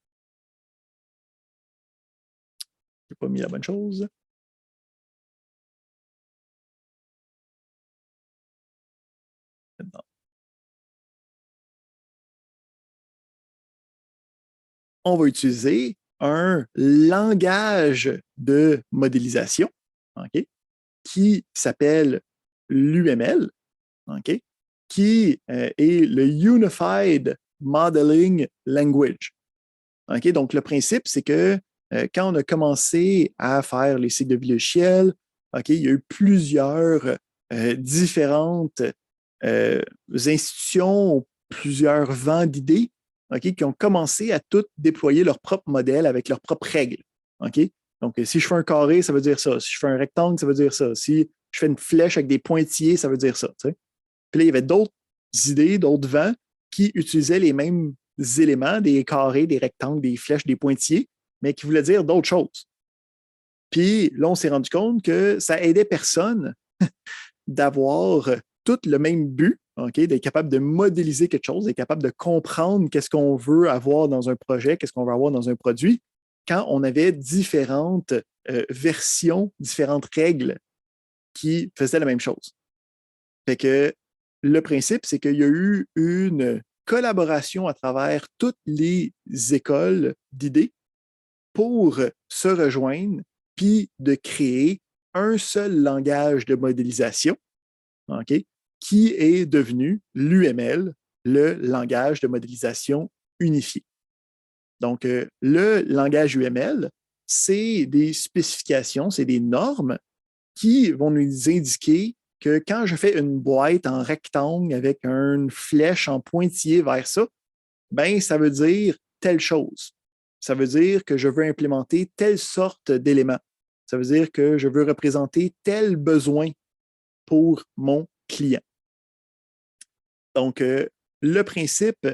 Je n'ai pas mis la bonne chose. on va utiliser un langage de modélisation, OK, qui s'appelle l'UML, OK, qui est le Unified Modeling Language. OK, donc, le principe, c'est que quand on a commencé à faire les cycles de vie logiciels, OK, il y a eu plusieurs différentes institutions, plusieurs vents d'idées, OK, qui ont commencé à toutes déployer leur propre modèle avec leurs propres règles. OK? Donc, si je fais un carré, ça veut dire ça. Si je fais un rectangle, ça veut dire ça. Si je fais une flèche avec des pointillés, ça veut dire ça. Tu sais? Puis là, il y avait d'autres idées, d'autres vents qui utilisaient les mêmes éléments, des carrés, des rectangles, des flèches, des pointillés, mais qui voulaient dire d'autres choses. Puis là, on s'est rendu compte que ça aidait personne d'avoir tout le même but, okay, d'être capable de modéliser quelque chose, d'être capable de comprendre qu'est-ce qu'on veut avoir dans un projet, qu'est-ce qu'on veut avoir dans un produit, quand on avait différentes versions, différentes règles qui faisaient la même chose. Fait que le principe, c'est qu'il y a eu une collaboration à travers toutes les écoles d'idées pour se rejoindre puis de créer un seul langage de modélisation, OK, qui est devenu l'UML, le langage de modélisation unifié. Donc, le langage UML, c'est des spécifications, c'est des normes qui vont nous indiquer que quand je fais une boîte en rectangle avec une flèche en pointillé vers ça, ben ça veut dire telle chose. Ça veut dire que je veux implémenter telle sorte d'éléments. Ça veut dire que je veux représenter tel besoin pour mon client. Donc, le principe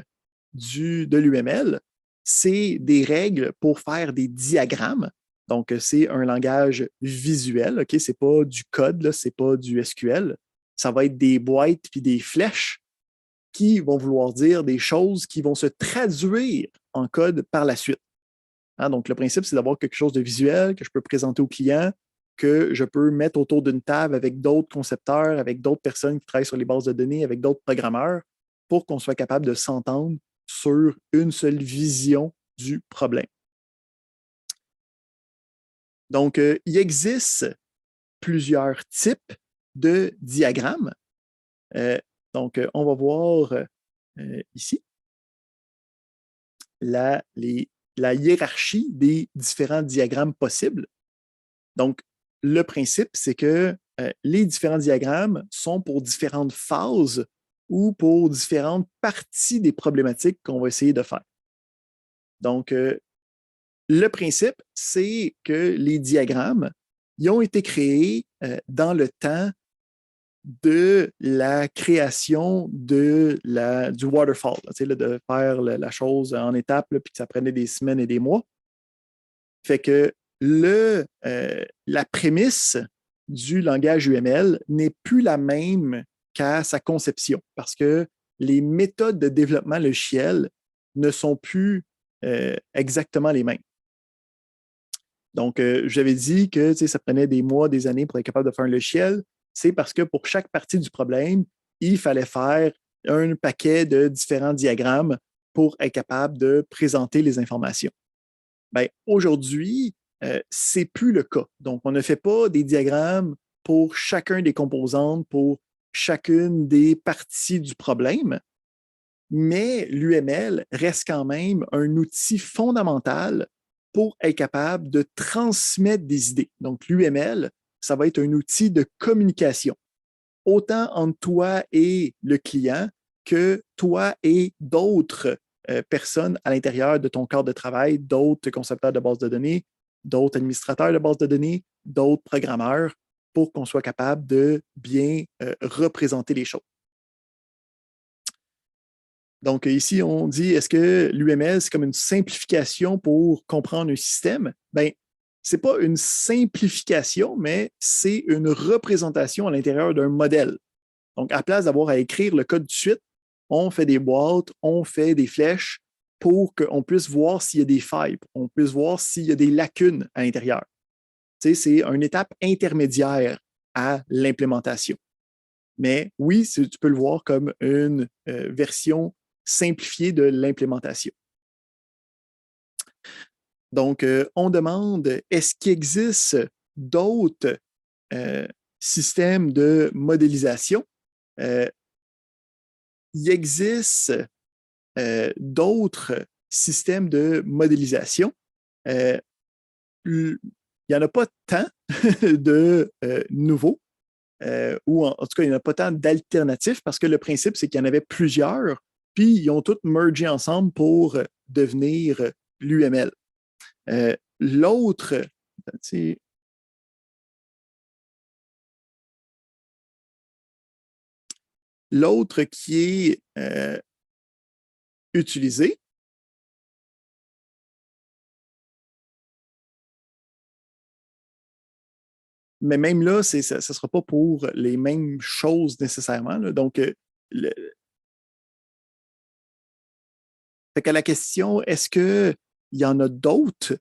de l'UML, c'est des règles pour faire des diagrammes. Donc, c'est un langage visuel, OK? Ce n'est pas du code, ce n'est pas du SQL. Ça va être des boîtes puis des flèches qui vont vouloir dire des choses qui vont se traduire en code par la suite. Hein? Donc, le principe, c'est d'avoir quelque chose de visuel que je peux présenter au client, que je peux mettre autour d'une table avec d'autres concepteurs, avec d'autres personnes qui travaillent sur les bases de données, avec d'autres programmeurs, pour qu'on soit capable de s'entendre sur une seule vision du problème. Donc, il existe plusieurs types de diagrammes. Donc, on va voir ici la hiérarchie des différents diagrammes possibles. Donc, le principe, c'est que les différents diagrammes sont pour différentes phases ou pour différentes parties des problématiques qu'on va essayer de faire. Donc, le principe, c'est que les diagrammes, ils ont été créés dans le temps de la création du waterfall, de faire la chose en étapes, puis que ça prenait des semaines et des mois. Fait que la prémisse du langage UML n'est plus la même qu'à sa conception parce que les méthodes de développement logiciel ne sont plus exactement les mêmes. Donc, j'avais dit que ça prenait des mois, des années pour être capable de faire un logiciel. C'est parce que pour chaque partie du problème, il fallait faire un paquet de différents diagrammes pour être capable de présenter les informations. Ben, aujourd'hui, c'est plus le cas. Donc, on ne fait pas des diagrammes pour chacun des composantes, pour chacune des parties du problème, mais l'UML reste quand même un outil fondamental pour être capable de transmettre des idées. Donc, l'UML, ça va être un outil de communication, autant entre toi et le client que toi et d'autres personnes à l'intérieur de ton corps de travail, d'autres concepteurs de bases de données, d'autres administrateurs de bases de données, d'autres programmeurs, pour qu'on soit capable de bien représenter les choses. Donc, ici, on dit, est-ce que l'UML, c'est comme une simplification pour comprendre un système? Bien, ce n'est pas une simplification, mais c'est une représentation à l'intérieur d'un modèle. Donc, à place d'avoir à écrire le code tout de suite, on fait des boîtes, on fait des flèches pour qu'on puisse voir s'il y a des failles, on puisse voir s'il y a des lacunes à l'intérieur. Tu sais, c'est une étape intermédiaire à l'implémentation. Mais oui, tu peux le voir comme une version simplifiée de l'implémentation. Donc, on demande, est-ce qu'il existe d'autres systèmes de modélisation? Il existe d'autres systèmes de modélisation. Il n'y en a pas tant de nouveaux, ou en tout cas, il n'y en a pas tant d'alternatifs parce que le principe, c'est qu'il y en avait plusieurs, puis ils ont tous mergé ensemble pour devenir l'UML. L'autre, l'autre qui est utilisé, mais même là, ça ne sera pas pour les mêmes choses nécessairement. Là. Donc, fait qu'à la question, est-ce qu'il y en a d'autres?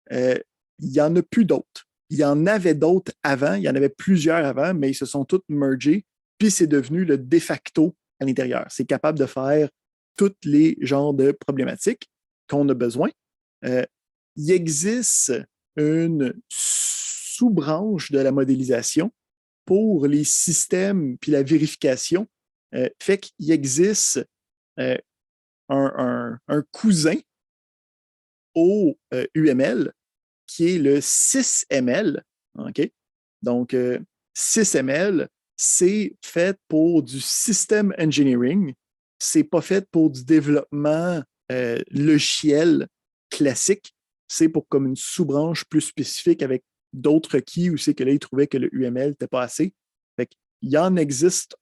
Il n'y en a plus d'autres. Il y en avait d'autres avant, il y en avait plusieurs avant, mais ils se sont tous mergés, puis c'est devenu le de facto à l'intérieur. C'est capable de faire tous les genres de problématiques qu'on a besoin. Il existe une sous-branche de la modélisation pour les systèmes puis la vérification. Fait qu'il existe un cousin au UML qui est le 6ML. OK? Donc, 6ML, c'est fait pour du system engineering. C'est pas fait pour du développement logiciel classique. C'est pour comme une sous-branche plus spécifique avec d'autres requis où c'est que là, ils trouvaient que le UML n'était pas assez. Fait qu'il y en existe,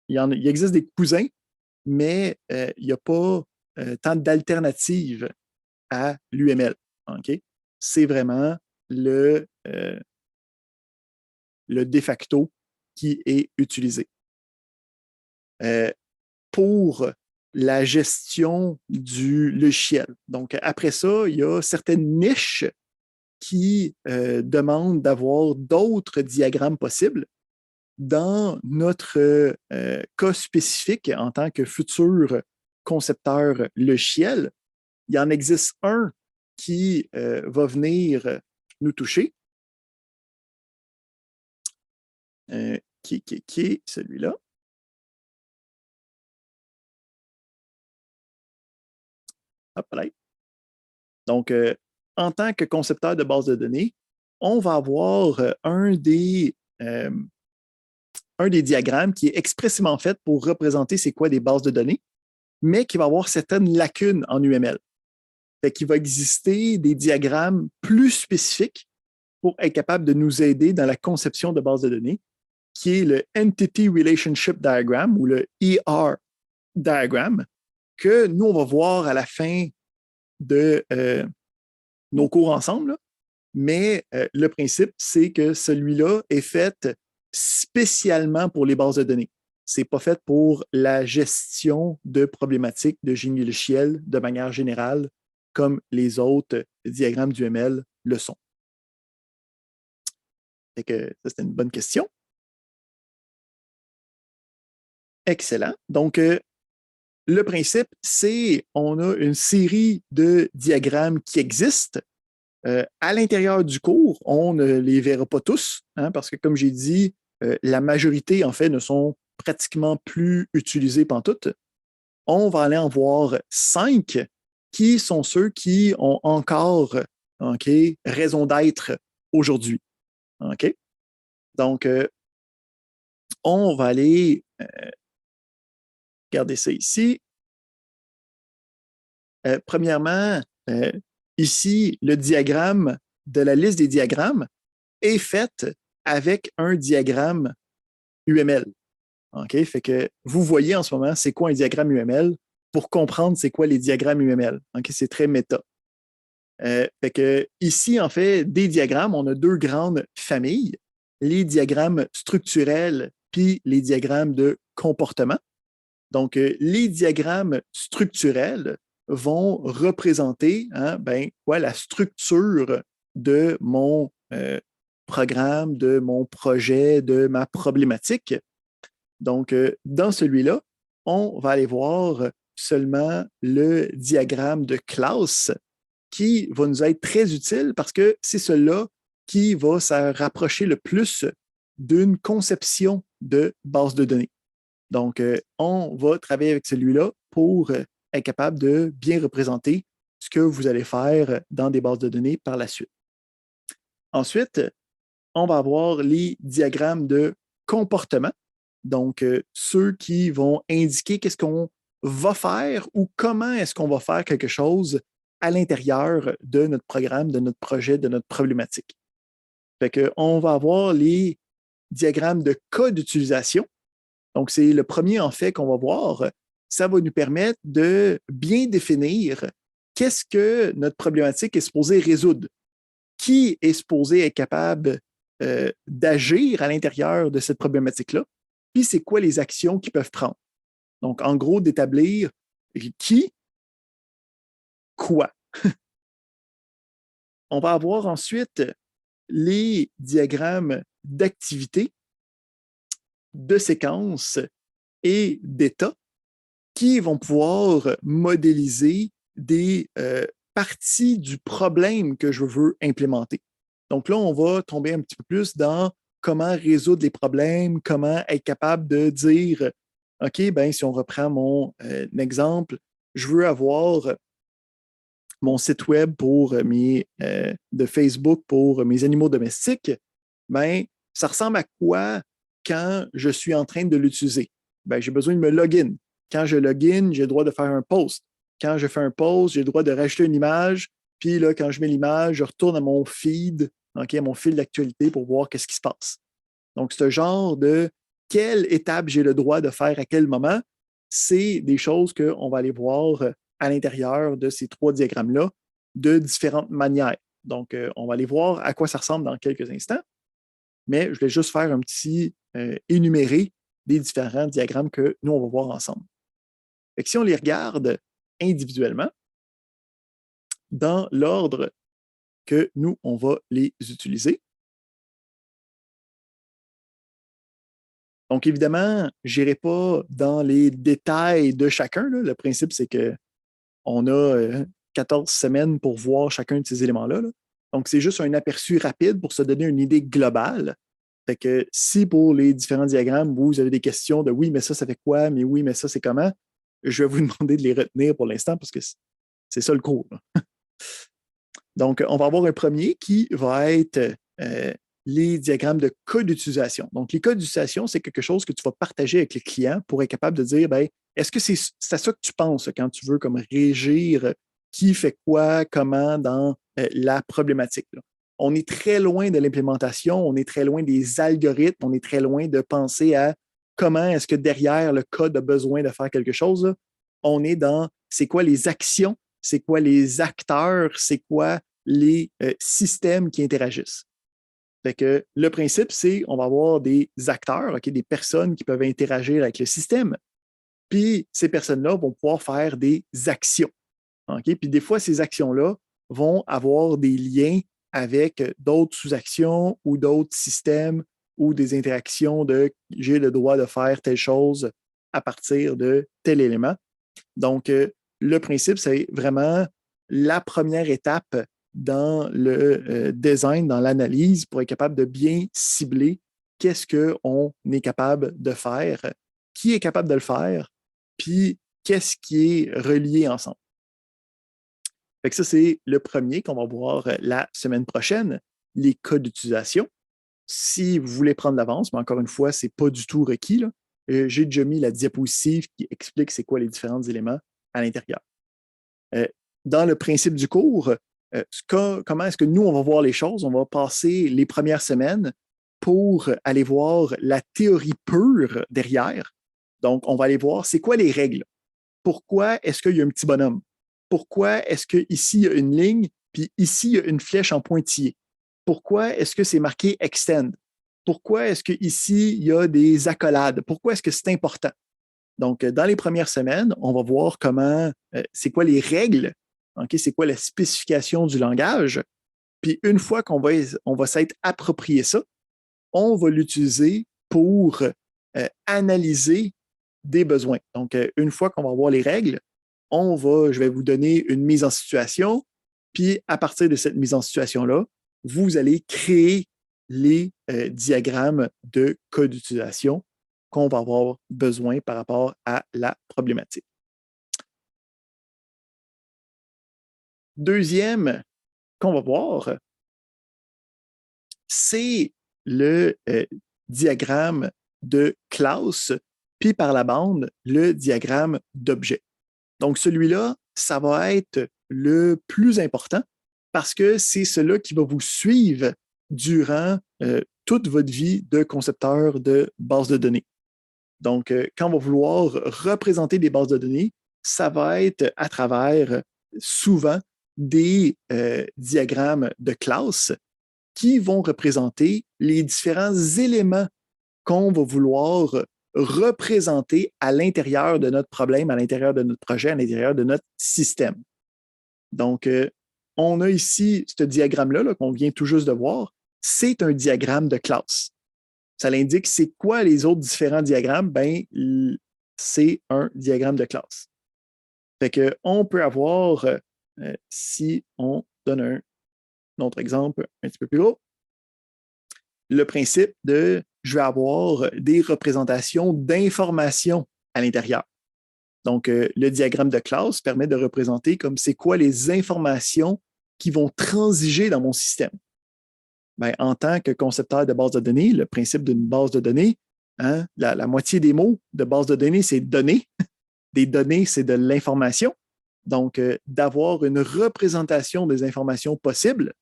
il existe des cousins, mais il n'y a pas tant d'alternatives à l'UML. OK? C'est vraiment le de facto qui est utilisé. Pour la gestion du logiciel. Donc, après ça, il y a certaines niches qui demandent d'avoir d'autres diagrammes possibles. Dans notre cas spécifique, en tant que futur concepteur logiciel, il en existe un qui va venir nous toucher, qui est celui-là. Hop là. Donc, en tant que concepteur de base de données, on va avoir un des diagrammes qui est expressément fait pour représenter c'est quoi des bases de données, mais qui va avoir certaines lacunes en UML. Fait qu'il va exister des diagrammes plus spécifiques pour être capable de nous aider dans la conception de bases de données, qui est le Entity Relationship Diagram ou le ER Diagram, que nous, on va voir à la fin de nos cours ensemble. Là. Mais le principe, c'est que celui-là est fait spécialement pour les bases de données. Ce n'est pas fait pour la gestion de problématiques de génie logiciel de manière générale, comme les autres diagrammes du ML le sont. Fait que ça, c'était une bonne question. Excellent. Donc, le principe, c'est on a une série de diagrammes qui existent. À l'intérieur du cours, on ne les verra pas tous, hein, parce que, comme j'ai dit, la majorité, en fait, ne sont pratiquement plus utilisés pantoute. On va aller en voir 5 qui sont ceux qui ont encore raison d'être aujourd'hui. OK? Donc, on va aller regarder ça ici. Premièrement, ici, le diagramme de la liste des diagrammes est fait avec un diagramme UML. OK? Fait que vous voyez en ce moment, c'est quoi un diagramme UML pour comprendre c'est quoi les diagrammes UML. OK? C'est très méta. Fait que ici, en fait, des diagrammes, on a deux grandes familles, les diagrammes structurels puis les diagrammes de comportement. Donc, les diagrammes structurels vont représenter la structure de mon programme, de mon projet, de ma problématique. Donc, dans celui-là, on va aller voir seulement le diagramme de classe qui va nous être très utile parce que c'est celui-là qui va se rapprocher le plus d'une conception de base de données. Donc, on va travailler avec celui-là pour être capable de bien représenter ce que vous allez faire dans des bases de données par la suite. Ensuite, on va avoir les diagrammes de comportement. Donc, ceux qui vont indiquer qu'est-ce qu'on va faire ou comment est-ce qu'on va faire quelque chose à l'intérieur de notre programme, de notre projet, de notre problématique. Fait qu'on va avoir les diagrammes de cas d'utilisation. Donc, c'est le premier, en fait, qu'on va voir. Ça va nous permettre de bien définir qu'est-ce que notre problématique est supposée résoudre. Qui est supposé être capable d'agir à l'intérieur de cette problématique-là, puis c'est quoi les actions qu'ils peuvent prendre. Donc, en gros, d'établir qui, quoi. On va avoir ensuite les diagrammes d'activité, de séquence et d'état qui vont pouvoir modéliser des parties du problème que je veux implémenter. Donc là, on va tomber un petit peu plus dans comment résoudre les problèmes, comment être capable de dire, OK, ben, si on reprend mon exemple, je veux avoir mon site web pour de Facebook pour mes animaux domestiques, ben, ça ressemble à quoi quand je suis en train de l'utiliser? Ben, j'ai besoin de me login. Quand je login, j'ai le droit de faire un post. Quand je fais un post, j'ai le droit de rajouter une image. Puis là, quand je mets l'image, je retourne à mon feed, okay, à mon fil d'actualité pour voir qu'est-ce qui se passe. Donc, ce genre de quelle étape j'ai le droit de faire à quel moment, c'est des choses qu'on va aller voir à l'intérieur de ces trois diagrammes-là de différentes manières. Donc, on va aller voir à quoi ça ressemble dans quelques instants, mais je vais juste faire un petit énuméré des différents diagrammes que nous, on va voir ensemble. Fait que si on les regarde individuellement, dans l'ordre que nous, on va les utiliser. Donc, évidemment, je n'irai pas dans les détails de chacun. Là. Le principe, c'est qu'on a 14 semaines pour voir chacun de ces éléments-là. Là. Donc, c'est juste un aperçu rapide pour se donner une idée globale. Fait que si pour les différents diagrammes, vous avez des questions de oui, mais ça fait quoi? Mais oui, mais ça, c'est comment? Je vais vous demander de les retenir pour l'instant parce que c'est ça le cours. Là. Donc, on va avoir un premier qui va être les diagrammes de cas d'utilisation. Donc, les cas d'utilisation, c'est quelque chose que tu vas partager avec les clients pour être capable de dire, ben, est-ce que c'est à ça que tu penses quand tu veux comme régir qui fait quoi, comment dans la problématique? Là. On est très loin de l'implémentation, on est très loin des algorithmes, on est très loin de penser à comment est-ce que derrière le code a besoin de faire quelque chose. Là. On est dans c'est quoi les actions, c'est quoi les acteurs, c'est quoi les systèmes qui interagissent. Fait que le principe, c'est on va avoir des acteurs, okay, des personnes qui peuvent interagir avec le système. Puis ces personnes-là vont pouvoir faire des actions. Okay? Puis des fois, ces actions-là vont avoir des liens avec d'autres sous-actions ou d'autres systèmes ou des interactions de j'ai le droit de faire telle chose à partir de tel élément. Donc, le principe, c'est vraiment la première étape dans le design, dans l'analyse, pour être capable de bien cibler qu'est-ce qu'on est capable de faire, qui est capable de le faire, puis qu'est-ce qui est relié ensemble. Fait que ça, c'est le premier qu'on va voir la semaine prochaine, les cas d'utilisation. Si vous voulez prendre l'avance, mais encore une fois, ce n'est pas du tout requis. Là. J'ai déjà mis la diapositive qui explique c'est quoi les différents éléments à l'intérieur. Dans le principe du cours, comment est-ce que nous, on va voir les choses? On va passer les premières semaines pour aller voir la théorie pure derrière. Donc, on va aller voir c'est quoi les règles. Pourquoi est-ce qu'il y a un petit bonhomme? Pourquoi est-ce qu'ici, il y a une ligne, puis ici, il y a une flèche en pointillé? Pourquoi est-ce que c'est marqué extend? Pourquoi est-ce qu'ici, il y a des accolades? Pourquoi est-ce que c'est important? Donc, dans les premières semaines, on va voir comment, c'est quoi les règles, okay? C'est quoi la spécification du langage. Puis une fois on va s'être approprié ça, on va l'utiliser pour analyser des besoins. Donc, une fois qu'on va voir les règles, je vais vous donner une mise en situation, Puis, à partir de cette mise en situation-là, vous allez créer les diagrammes de cas d'utilisation qu'on va avoir besoin par rapport à la problématique. Deuxième qu'on va voir, c'est le diagramme de classe, puis par la bande, le diagramme d'objet. Donc, celui-là, ça va être le plus important parce que c'est celui qui va vous suivre durant toute votre vie de concepteur de base de données. Donc, quand on va vouloir représenter des bases de données, ça va être à travers souvent des diagrammes de classe qui vont représenter les différents éléments qu'on va vouloir représenter à l'intérieur de notre problème, à l'intérieur de notre projet, à l'intérieur de notre système. Donc, on a ici ce diagramme-là -là, qu'on vient tout juste de voir. C'est un diagramme de classe. Ça l'indique c'est quoi les autres différents diagrammes? Ben, c'est un diagramme de classe. Fait qu'on peut avoir, si on donne un autre exemple un petit peu plus gros, le principe de je vais avoir des représentations d'informations à l'intérieur. Donc, le diagramme de classe permet de représenter comme c'est quoi les informations qui vont transiger dans mon système. Ben, en tant que concepteur de base de données, le principe d'une base de données, hein, la moitié des mots de base de données, c'est données. Des données, c'est de l'information. Donc, d'avoir une représentation des informations possibles,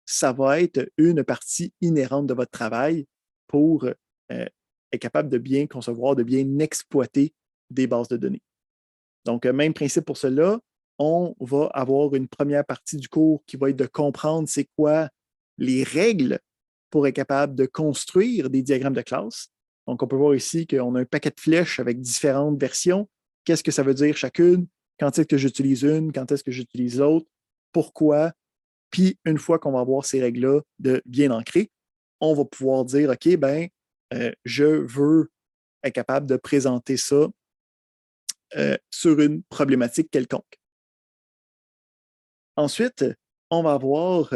ça va être une partie inhérente de votre travail pour être capable de bien concevoir, de bien exploiter des bases de données. Donc, même principe pour cela, on va avoir une première partie du cours qui va être de comprendre c'est quoi les règles pour être capable de construire des diagrammes de classe. Donc, on peut voir ici qu'on a un paquet de flèches avec différentes versions. Qu'est-ce que ça veut dire chacune? Quand est-ce que j'utilise une? Quand est-ce que j'utilise l'autre? Pourquoi? Puis, une fois qu'on va avoir ces règles-là de bien ancrées, on va pouvoir dire, OK, ben, je veux être capable de présenter ça sur une problématique quelconque. Ensuite, on va avoir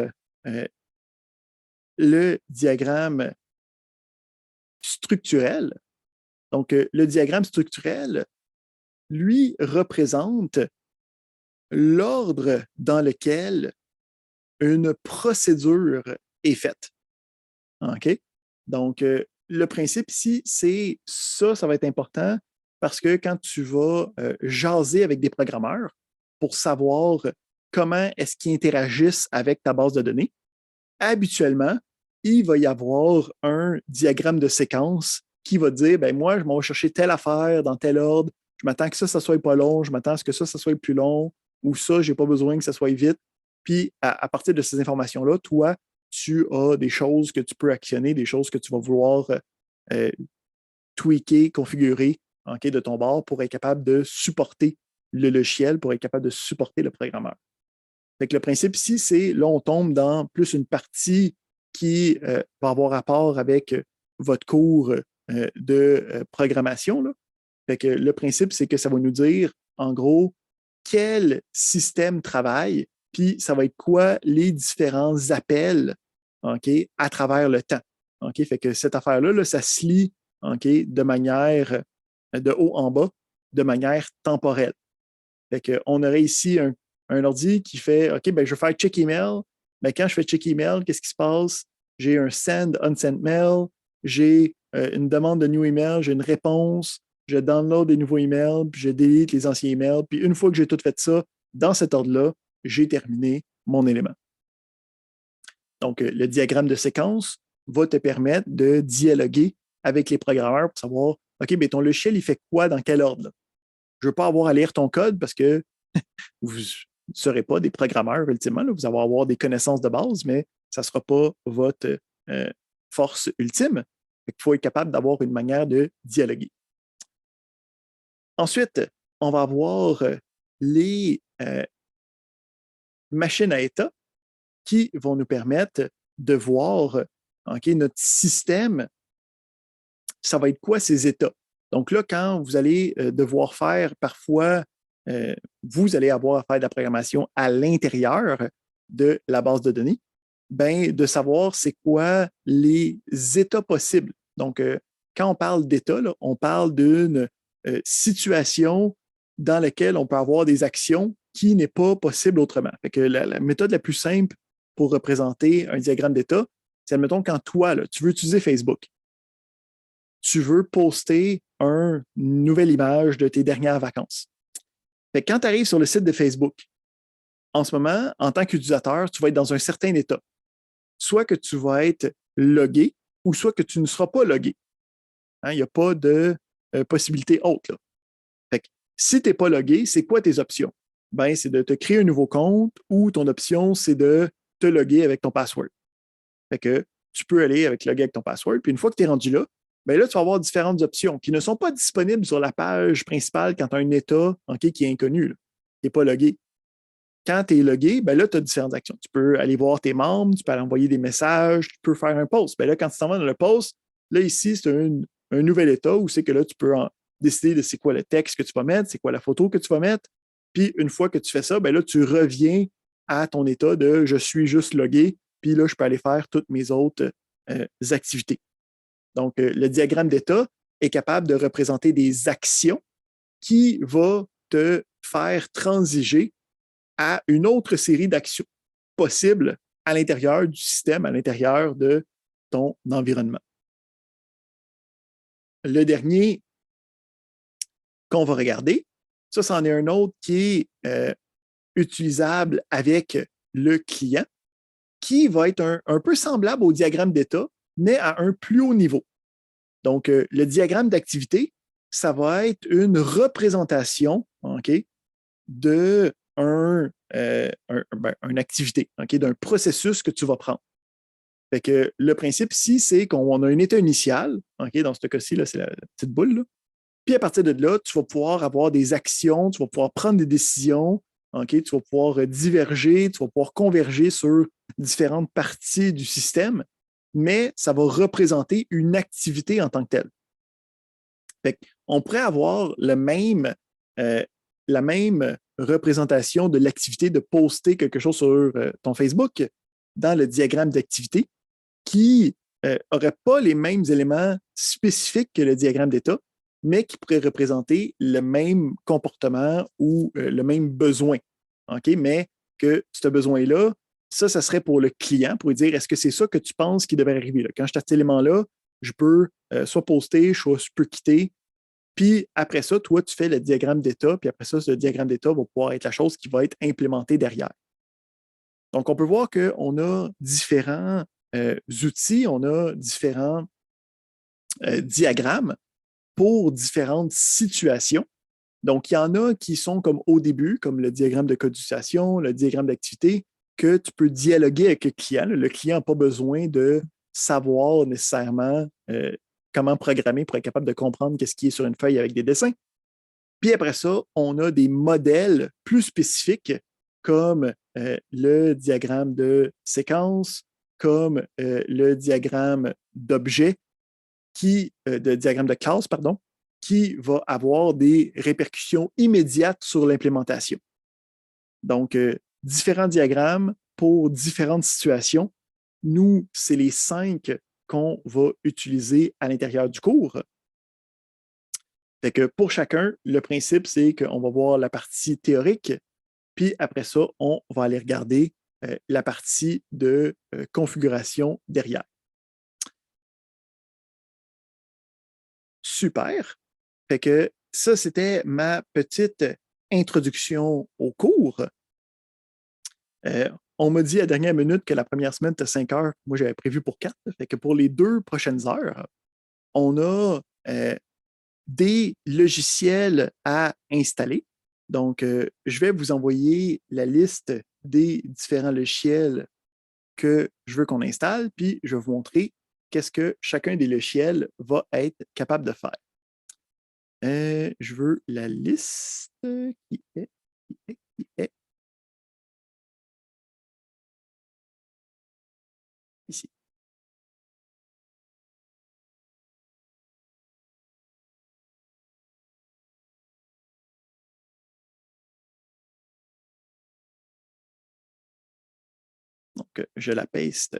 le diagramme structurel. Donc, le diagramme structurel, lui, représente l'ordre dans lequel une procédure est faite. OK? Donc, le principe ici, c'est ça va être important parce que quand tu vas jaser avec des programmeurs pour savoir comment est-ce qu'ils interagissent avec ta base de données, habituellement, il va y avoir un diagramme de séquence qui va dire, ben moi, je m'en vais chercher telle affaire dans tel ordre, je m'attends que ça soit pas long, je m'attends à ce que ça soit plus long, ou ça, je n'ai pas besoin que ça soit vite. Puis, à partir de ces informations-là, toi, tu as des choses que tu peux actionner, des choses que tu vas vouloir tweaker, configurer okay, de ton bord pour être capable de supporter le logiciel, pour être capable de supporter le programmeur. Fait que le principe ici, c'est là, on tombe dans plus une partie qui va avoir rapport avec votre cours de programmation. Là. Fait que le principe, c'est que ça va nous dire, en gros, quel système travaille, puis ça va être quoi les différents appels okay, à travers le temps. Okay? Fait que cette affaire-là, là, ça se lit okay, de manière de haut en bas, de manière temporelle. Fait qu'on aurait ici un ordi qui fait OK, ben, je vais faire check email. Mais quand je fais check email, qu'est-ce qui se passe? J'ai un send, unsent mail, j'ai une demande de new email, j'ai une réponse, je download des nouveaux emails, puis je delete les anciens emails. Puis une fois que j'ai tout fait ça, dans cet ordre-là, j'ai terminé mon élément. Donc, le diagramme de séquence va te permettre de dialoguer avec les programmeurs pour savoir OK, bien, ton logiciel, il fait quoi dans quel ordre? Là? Je ne veux pas avoir à lire ton code parce que vous ne serez pas des programmeurs ultimement. Là. Vous allez avoir des connaissances de base, mais ça ne sera pas votre force ultime. Il faut être capable d'avoir une manière de dialoguer. Ensuite, on va avoir les machines à état qui vont nous permettre de voir okay, notre système, ça va être quoi ces états. Donc là, quand vous allez devoir faire parfois, vous allez avoir à faire de la programmation à l'intérieur de la base de données, ben, de savoir c'est quoi les états possibles. Donc, quand on parle d'état, là, on parle d'une situation dans laquelle on peut avoir des actions qui n'est pas possible autrement. Fait que la méthode la plus simple pour représenter un diagramme d'état, c'est, admettons, quand toi, là, tu veux utiliser Facebook, tu veux poster une nouvelle image de tes dernières vacances. Fait que quand tu arrives sur le site de Facebook, en ce moment, en tant qu'utilisateur, tu vas être dans un certain état. Soit que tu vas être logué ou soit que tu ne seras pas logué. Hein, il n'y a pas de possibilité autre. Là. Fait que, si tu n'es pas logué, c'est quoi tes options? Ben, c'est de te créer un nouveau compte ou ton option, c'est de te loguer avec ton password. Fait que tu peux aller avec loguer avec ton password. Puis une fois que tu es rendu là, ben là, tu vas avoir différentes options qui ne sont pas disponibles sur la page principale quand tu as un état qui est inconnu, là, qui n'est pas logué. Quand tu es logué, ben là, tu as différentes actions. Tu peux aller voir tes membres, tu peux aller envoyer des messages, tu peux faire un post. Ben là, quand tu t'en vas dans le post, là, ici, c'est un nouvel état où c'est que là, tu peux décider de c'est quoi le texte que tu vas mettre, c'est quoi la photo que tu vas mettre. Puis, une fois que tu fais ça, ben là, tu reviens à ton état de je suis juste logué, puis là, je peux aller faire toutes mes autres activités. Donc, le diagramme d'état est capable de représenter des actions qui vont te faire transiger à une autre série d'actions possibles à l'intérieur du système, à l'intérieur de ton environnement. Le dernier qu'on va regarder, ça, c'en est un autre qui est utilisable avec le client, qui va être un peu semblable au diagramme d'état, mais à un plus haut niveau. Donc, le diagramme d'activité, ça va être une représentation de une activité, d'un processus que tu vas prendre. Fait que le principe ici, c'est qu'on a un état initial, dans ce cas-ci, là, c'est la petite boule, là. Puis à partir de là, tu vas pouvoir avoir des actions, tu vas pouvoir prendre des décisions, tu vas pouvoir diverger, tu vas pouvoir converger sur différentes parties du système, mais ça va représenter une activité en tant que telle. Fait on pourrait avoir la même représentation de l'activité de poster quelque chose sur ton Facebook dans le diagramme d'activité qui n'aurait pas les mêmes éléments spécifiques que le diagramme d'état, mais qui pourrait représenter le même comportement ou le même besoin. Mais que ce besoin-là, ça serait pour le client, pour lui dire est-ce que c'est ça que tu penses qui devrait arriver? Là? Quand je cet élément-là, je peux soit poster, soit je peux quitter. Puis après ça, toi, tu fais le diagramme d'état, puis après ça, ce diagramme d'état va pouvoir être la chose qui va être implémentée derrière. Donc, on peut voir qu'on a différents outils, on a différents diagrammes pour différentes situations. Donc, il y en a qui sont comme au début, comme le diagramme de code d'utilisation, le diagramme d'activité, que tu peux dialoguer avec le client. Le client n'a pas besoin de savoir nécessairement comment programmer pour être capable de comprendre ce qui est sur une feuille avec des dessins. Puis après ça, on a des modèles plus spécifiques comme le diagramme de séquence, comme le diagramme d'objet, de diagramme de classe, pardon, qui va avoir des répercussions immédiates sur l'implémentation. Donc, différents diagrammes pour différentes situations. Nous, c'est les 5 qu'on va utiliser à l'intérieur du cours. Fait que pour chacun, le principe, c'est qu'on va voir la partie théorique, puis après ça, on va aller regarder la partie de configuration derrière. Super. Fait que ça, c'était ma petite introduction au cours. On m'a dit à la dernière minute que la première semaine, était 5 heures. Moi, j'avais prévu pour 4. Fait que pour les 2 prochaines heures, on a des logiciels à installer. Donc, je vais vous envoyer la liste des différents logiciels que je veux qu'on installe, puis je vais vous montrer qu'est-ce que chacun des logiciels va être capable de faire. Je veux la liste qui est ici. Donc, je la paste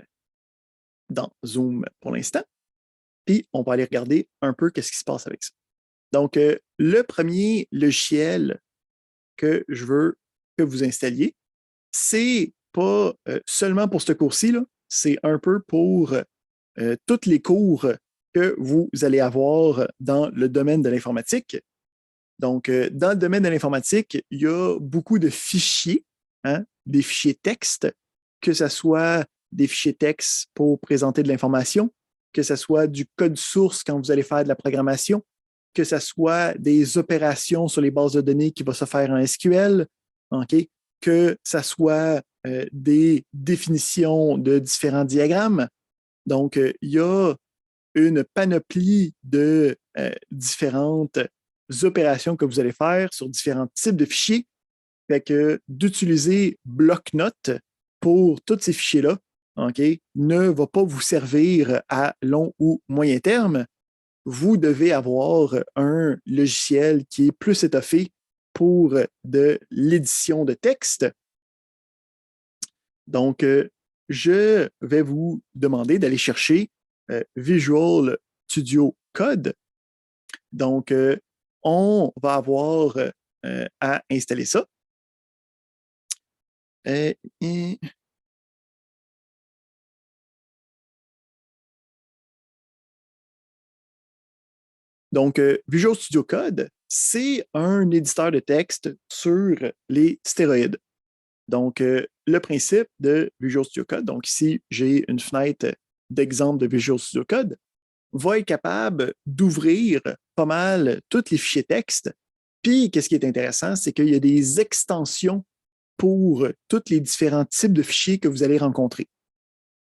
dans Zoom pour l'instant. Puis, on va aller regarder un peu qu'est-ce qui se passe avec ça. Donc, le premier logiciel que je veux que vous installiez, c'est pas seulement pour ce cours-ci, c'est un peu pour tous les cours que vous allez avoir dans le domaine de l'informatique. Donc, dans le domaine de l'informatique, il y a beaucoup de fichiers, hein, des fichiers texte, que ce soit des fichiers texte pour présenter de l'information, que ce soit du code source quand vous allez faire de la programmation, que ce soit des opérations sur les bases de données qui vont se faire en SQL, okay, que ce soit des définitions de différents diagrammes. Donc, il y a une panoplie de différentes opérations que vous allez faire sur différents types de fichiers. Fait que d'utiliser bloc-notes pour tous ces fichiers-là, okay, ne va pas vous servir à long ou moyen terme. Vous devez avoir un logiciel qui est plus étoffé pour de l'édition de texte. Donc, je vais vous demander d'aller chercher Visual Studio Code. Donc, on va avoir à installer ça. Donc, Visual Studio Code, c'est un éditeur de texte sur les stéroïdes. Donc, le principe de Visual Studio Code, donc ici, j'ai une fenêtre d'exemple de Visual Studio Code, va être capable d'ouvrir pas mal tous les fichiers texte. Puis, qu'est-ce qui est intéressant, c'est qu'il y a des extensions pour tous les différents types de fichiers que vous allez rencontrer.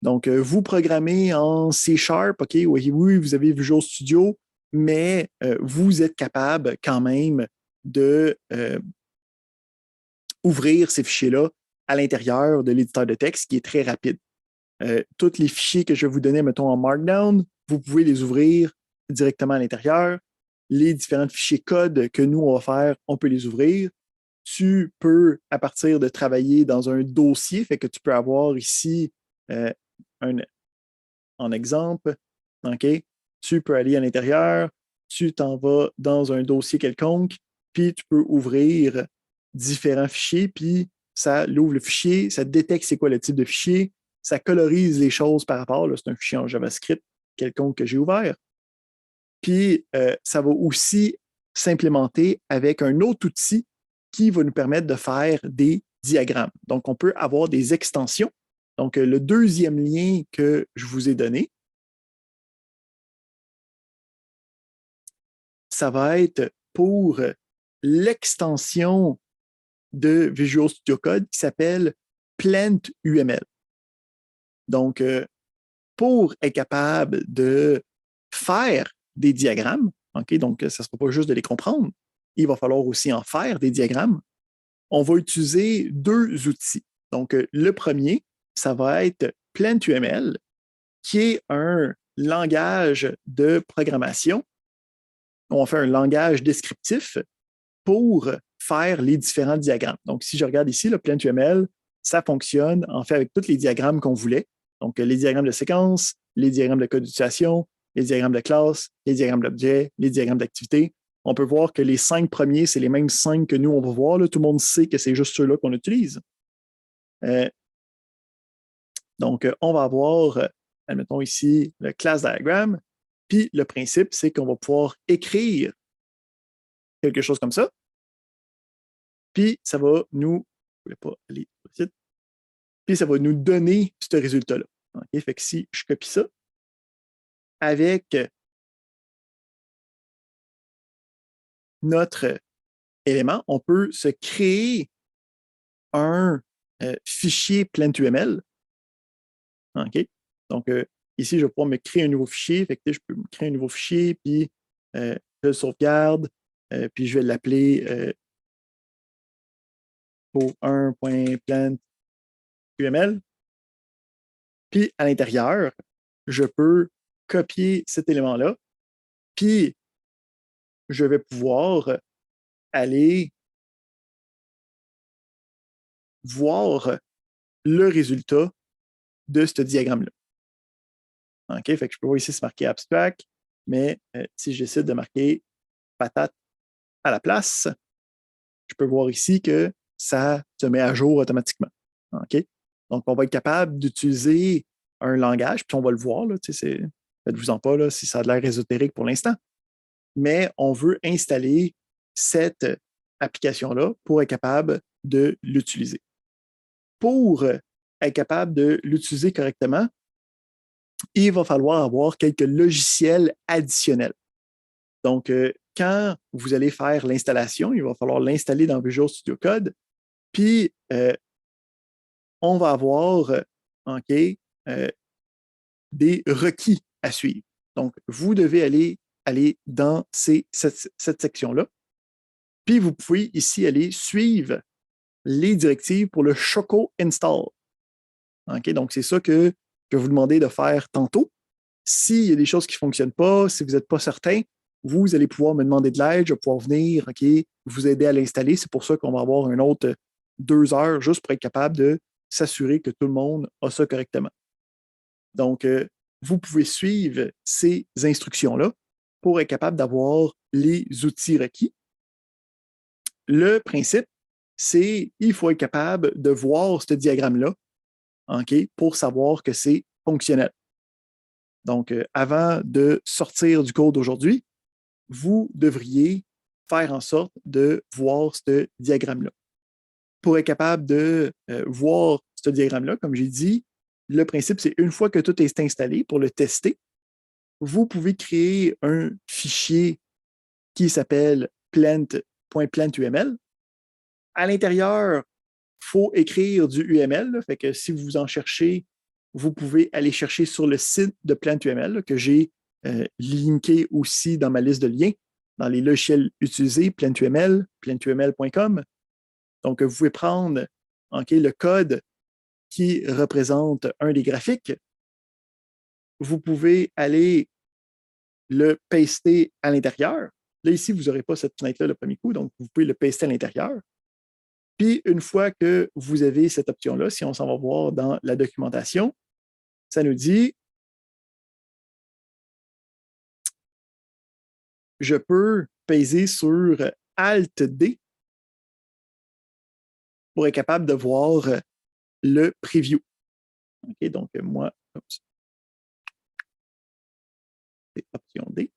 Donc, vous programmez en C#, OK, oui, vous avez Visual Studio, mais vous êtes capable quand même de ouvrir ces fichiers-là à l'intérieur de l'éditeur de texte qui est très rapide. Tous les fichiers que je vais vous donner, mettons en Markdown, vous pouvez les ouvrir directement à l'intérieur. Les différents fichiers code que nous, on va faire, on peut les ouvrir. Tu peux, à partir de travailler dans un dossier, fait que tu peux avoir ici en exemple, OK? Tu peux aller à l'intérieur, tu t'en vas dans un dossier quelconque, puis tu peux ouvrir différents fichiers, puis ça l'ouvre le fichier, ça détecte c'est quoi le type de fichier, ça colorise les choses par rapport, là, c'est un fichier en JavaScript quelconque que j'ai ouvert. Puis, ça va aussi s'implémenter avec un autre outil qui va nous permettre de faire des diagrammes. Donc, on peut avoir des extensions. Donc, le deuxième lien que je vous ai donné, ça va être pour l'extension de Visual Studio Code qui s'appelle Plant UML. Donc, pour être capable de faire des diagrammes, okay, donc ça ne sera pas juste de les comprendre, il va falloir aussi en faire des diagrammes. On va utiliser deux outils. Donc, le premier, ça va être Plant UML, qui est un langage de programmation. On fait un langage descriptif pour faire les différents diagrammes. Donc, si je regarde ici, le PlantUML, ça fonctionne en fait avec tous les diagrammes qu'on voulait. Donc, les diagrammes de séquence, les diagrammes de code d'utilisation, les diagrammes de classe, les diagrammes d'objets, les diagrammes d'activité. On peut voir que les 5 premiers, c'est les mêmes 5 que nous, on va voir. Là. Tout le monde sait que c'est juste ceux-là qu'on utilise. Donc, on va avoir, admettons ici, le class diagram. Puis, le principe, c'est qu'on va pouvoir écrire quelque chose comme ça. Puis, ça va nous. Je ne voulais pas aller sur le site. Puis, ça va nous donner ce résultat-là. Okay? Fait que si je copie ça avec notre élément, on peut se créer un fichier PlantUML. Okay? Donc, ici, je vais pouvoir me créer un nouveau fichier. Fait que je peux me créer un nouveau fichier, puis je le sauvegarde, puis je vais l'appeler pour 1.plant.uml. Puis, à l'intérieur, je peux copier cet élément-là, puis je vais pouvoir aller voir le résultat de ce diagramme-là. OK? Fait que je peux voir ici, c'est marqué abstract, mais si je décide de marquer patate à la place, je peux voir ici que ça se met à jour automatiquement. OK? Donc, on va être capable d'utiliser un langage, puis on va le voir, là, faites-vous-en pas là, si ça a l'air ésotérique pour l'instant, mais on veut installer cette application-là pour être capable de l'utiliser. Pour être capable de l'utiliser correctement, il va falloir avoir quelques logiciels additionnels. Donc, quand vous allez faire l'installation, il va falloir l'installer dans Visual Studio Code, puis on va avoir des requis à suivre. Donc, vous devez aller dans cette section-là, puis vous pouvez ici aller suivre les directives pour le Choco Install. Okay? Donc, c'est ça que vous demandez de faire tantôt. S'il y a des choses qui ne fonctionnent pas, si vous n'êtes pas certain, vous allez pouvoir me demander de l'aide, je vais pouvoir venir vous aider à l'installer. C'est pour ça qu'on va avoir un autre 2 heures juste pour être capable de s'assurer que tout le monde a ça correctement. Donc, vous pouvez suivre ces instructions-là pour être capable d'avoir les outils requis. Le principe, c'est qu'il faut être capable de voir ce diagramme-là pour savoir que c'est fonctionnel. Donc, avant de sortir du code aujourd'hui, vous devriez faire en sorte de voir ce diagramme-là. Pour être capable de voir ce diagramme-là, comme j'ai dit, le principe, c'est une fois que tout est installé pour le tester, vous pouvez créer un fichier qui s'appelle plant.plantuml. À l'intérieur, il faut écrire du UML. Là, fait que si vous en cherchez, vous pouvez aller chercher sur le site de PlantUML que j'ai linké aussi dans ma liste de liens, dans les logiciels utilisés, PlantUML, plantuml.com. Donc, vous pouvez prendre le code qui représente un des graphiques. Vous pouvez aller le paster à l'intérieur. Là, ici, vous n'aurez pas cette fenêtre-là le premier coup, donc vous pouvez le paster à l'intérieur. Puis, une fois que vous avez cette option-là, si on s'en va voir dans la documentation, ça nous dit je peux peser sur Alt-D pour être capable de voir le preview. OK, donc moi, c'est option D.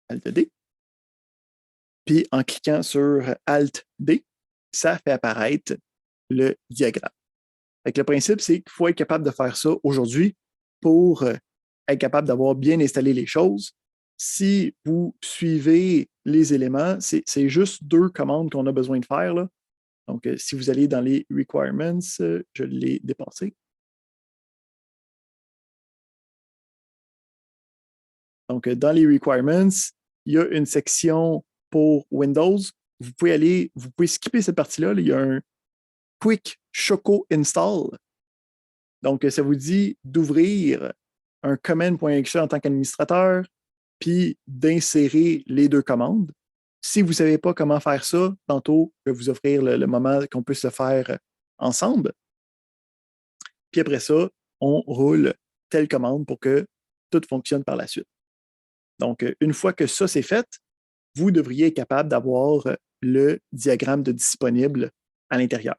Alt-D. Puis en cliquant sur Alt-D, ça fait apparaître le diagramme. Fait que le principe, c'est qu'il faut être capable de faire ça aujourd'hui pour être capable d'avoir bien installé les choses. Si vous suivez les éléments, c'est juste 2 commandes qu'on a besoin de faire, là. Donc, si vous allez dans les requirements, je l'ai dépassé. Donc, dans les requirements, il y a une section pour Windows. Vous pouvez skipper cette partie-là. Il y a un Quick Choco Install. Donc, ça vous dit d'ouvrir un command.exe en tant qu'administrateur, puis d'insérer les 2 commandes. Si vous ne savez pas comment faire ça, tantôt, je vais vous offrir le moment qu'on puisse le faire ensemble. Puis après ça, on roule telle commande pour que tout fonctionne par la suite. Donc, une fois que ça, c'est fait, vous devriez être capable d'avoir le diagramme de disponible à l'intérieur.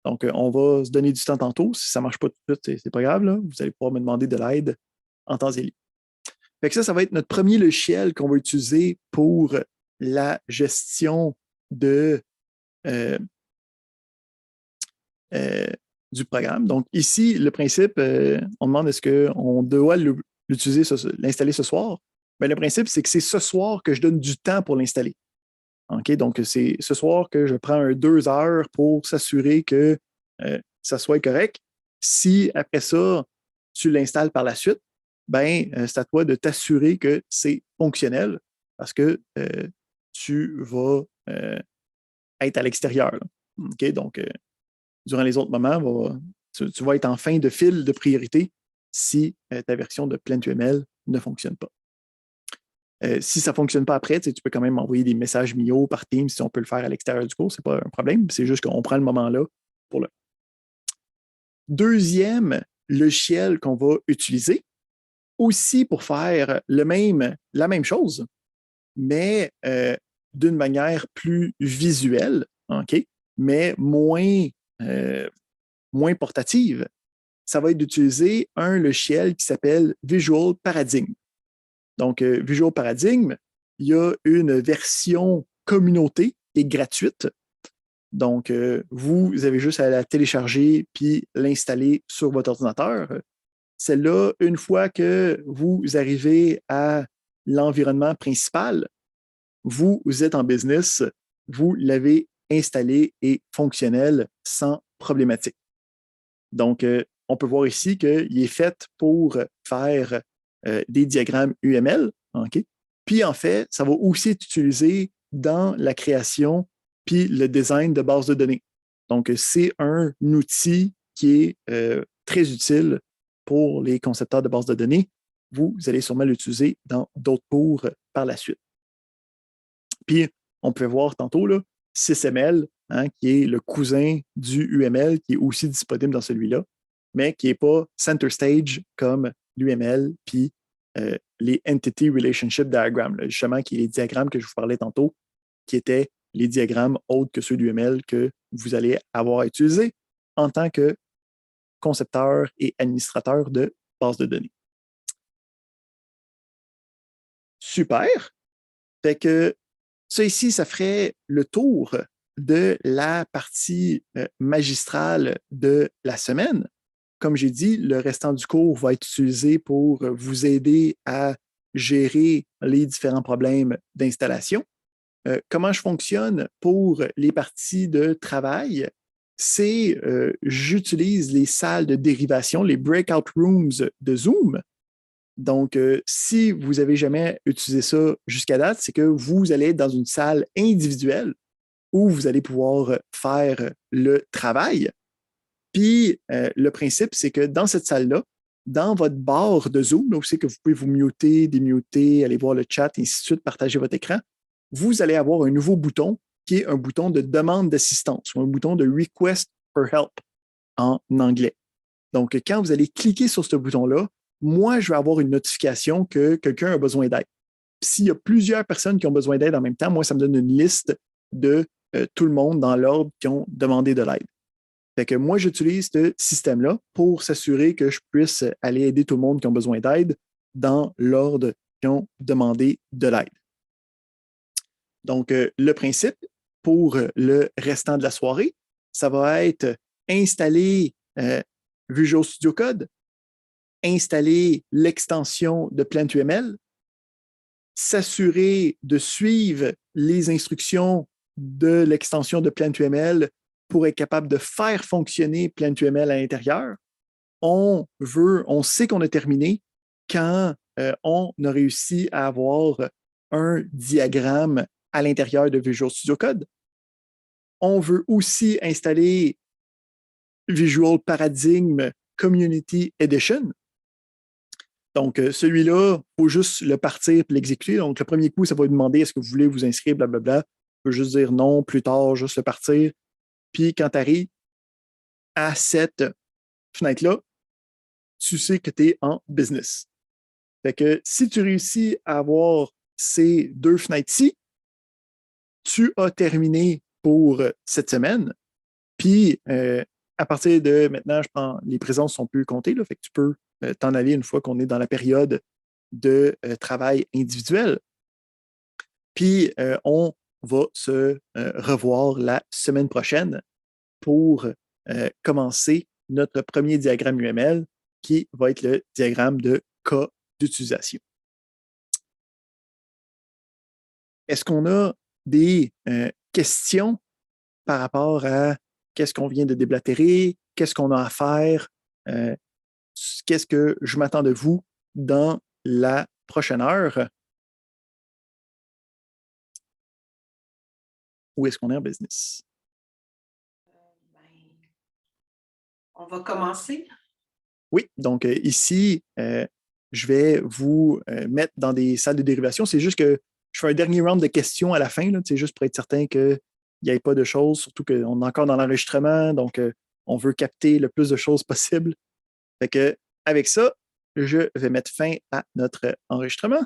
Donc, on va se donner du temps tantôt. Si ça ne marche pas tout de suite, c'est pas grave. Là. Vous allez pouvoir me demander de l'aide en temps et lieu. Fait que ça va être notre premier logiciel qu'on va utiliser pour la gestion de, du programme. Donc, ici, le principe, on demande est-ce qu'on doit l'utiliser, l'installer ce soir? Bien, le principe, c'est que c'est ce soir que je donne du temps pour l'installer. Okay? Donc, c'est ce soir que je prends 2 heures pour s'assurer que ça soit correct. Si après ça, tu l'installes par la suite, ben, c'est à toi de t'assurer que c'est fonctionnel parce que tu vas être à l'extérieur. Okay? Donc, durant les autres moments, tu vas être en fin de file de priorité si ta version de PlantUML ne fonctionne pas. Si ça ne fonctionne pas après, tu peux quand même envoyer des messages Mio par Teams si on peut le faire à l'extérieur du cours, ce n'est pas un problème. C'est juste qu'on prend le moment là pour le. Deuxième logiciel qu'on va utiliser, aussi pour faire la même chose, mais d'une manière plus visuelle, OK, mais moins portative, ça va être d'utiliser un logiciel qui s'appelle Visual Paradigm. Donc, Visual Paradigm, il y a une version communauté qui est gratuite. Donc, vous avez juste à la télécharger puis l'installer sur votre ordinateur. Celle-là, une fois que vous arrivez à l'environnement principal, vous êtes en business, vous l'avez installé et fonctionnel sans problématique. Donc, on peut voir ici qu'il est fait pour faire des diagrammes UML. OK? Puis, en fait, ça va aussi être utilisé dans la création puis le design de bases de données. Donc, c'est un outil qui est très utile pour les concepteurs de bases de données. Vous allez sûrement l'utiliser dans d'autres cours par la suite. Puis, on peut voir tantôt là, SysML, hein, qui est le cousin du UML, qui est aussi disponible dans celui-là, mais qui n'est pas center stage comme l'UML, puis les Entity Relationship Diagrams, là, justement, qui est les diagrammes que je vous parlais tantôt, qui étaient les diagrammes autres que ceux du UML que vous allez avoir à utiliser en tant que concepteur et administrateur de bases de données. Super! Fait que ça ici, ça ferait le tour de la partie magistrale de la semaine. Comme j'ai dit, le restant du cours va être utilisé pour vous aider à gérer les différents problèmes d'installation. Comment je fonctionne pour les parties de travail? C'est j'utilise les salles de dérivation, les breakout rooms de Zoom. Donc, si vous n'avez jamais utilisé ça jusqu'à date, c'est que vous allez être dans une salle individuelle où vous allez pouvoir faire le travail. Puis, le principe, c'est que dans cette salle-là, dans votre barre de Zoom, là où c'est que vous pouvez vous muter, démuter, aller voir le chat, et ainsi de suite, partager votre écran, vous allez avoir un nouveau bouton qui est un bouton de demande d'assistance ou un bouton de Request for Help en anglais. Donc, quand vous allez cliquer sur ce bouton-là, moi, je vais avoir une notification que quelqu'un a besoin d'aide. S'il y a plusieurs personnes qui ont besoin d'aide en même temps, moi, ça me donne une liste de tout le monde dans l'ordre qui ont demandé de l'aide. Fait que moi, j'utilise ce système-là pour s'assurer que je puisse aller aider tout le monde qui ont besoin d'aide dans l'ordre qui ont demandé de l'aide. Donc, le principe pour le restant de la soirée, ça va être installer Visual Studio Code, installer l'extension de PlantUML, s'assurer de suivre les instructions de l'extension de PlantUML pour être capable de faire fonctionner PlantUML à l'intérieur. On sait qu'on a terminé quand on a réussi à avoir un diagramme à l'intérieur de Visual Studio Code. On veut aussi installer Visual Paradigm Community Edition. Donc, celui-là, il faut juste le partir et l'exécuter. Donc, le premier coup, ça va vous demander est-ce que vous voulez vous inscrire, blablabla. Tu peux juste dire non, plus tard, juste le partir. Puis, quand tu arrives à cette fenêtre-là, tu sais que tu es en business. Fait que si tu réussis à avoir ces deux fenêtres-ci, tu as terminé pour cette semaine. Puis, à partir de maintenant, je pense les présences sont plus comptées, là, fait que tu peux t'en aller une fois qu'on est dans la période de travail individuel. Puis, on va se revoir la semaine prochaine pour commencer notre premier diagramme UML qui va être le diagramme de cas d'utilisation. Est-ce qu'on a des questions par rapport à qu'est-ce qu'on vient de déblatérer, qu'est-ce qu'on a à faire, qu'est-ce que je m'attends de vous dans la prochaine heure? Où est-ce qu'on est en business? On va commencer. Oui, donc ici, je vais vous mettre dans des salles de dérivation. C'est juste que je fais un dernier round de questions à la fin, là, juste pour être certain qu'il n'y ait pas de choses, surtout qu'on est encore dans l'enregistrement, donc on veut capter le plus de choses possible. Fait que, avec ça, je vais mettre fin à notre enregistrement.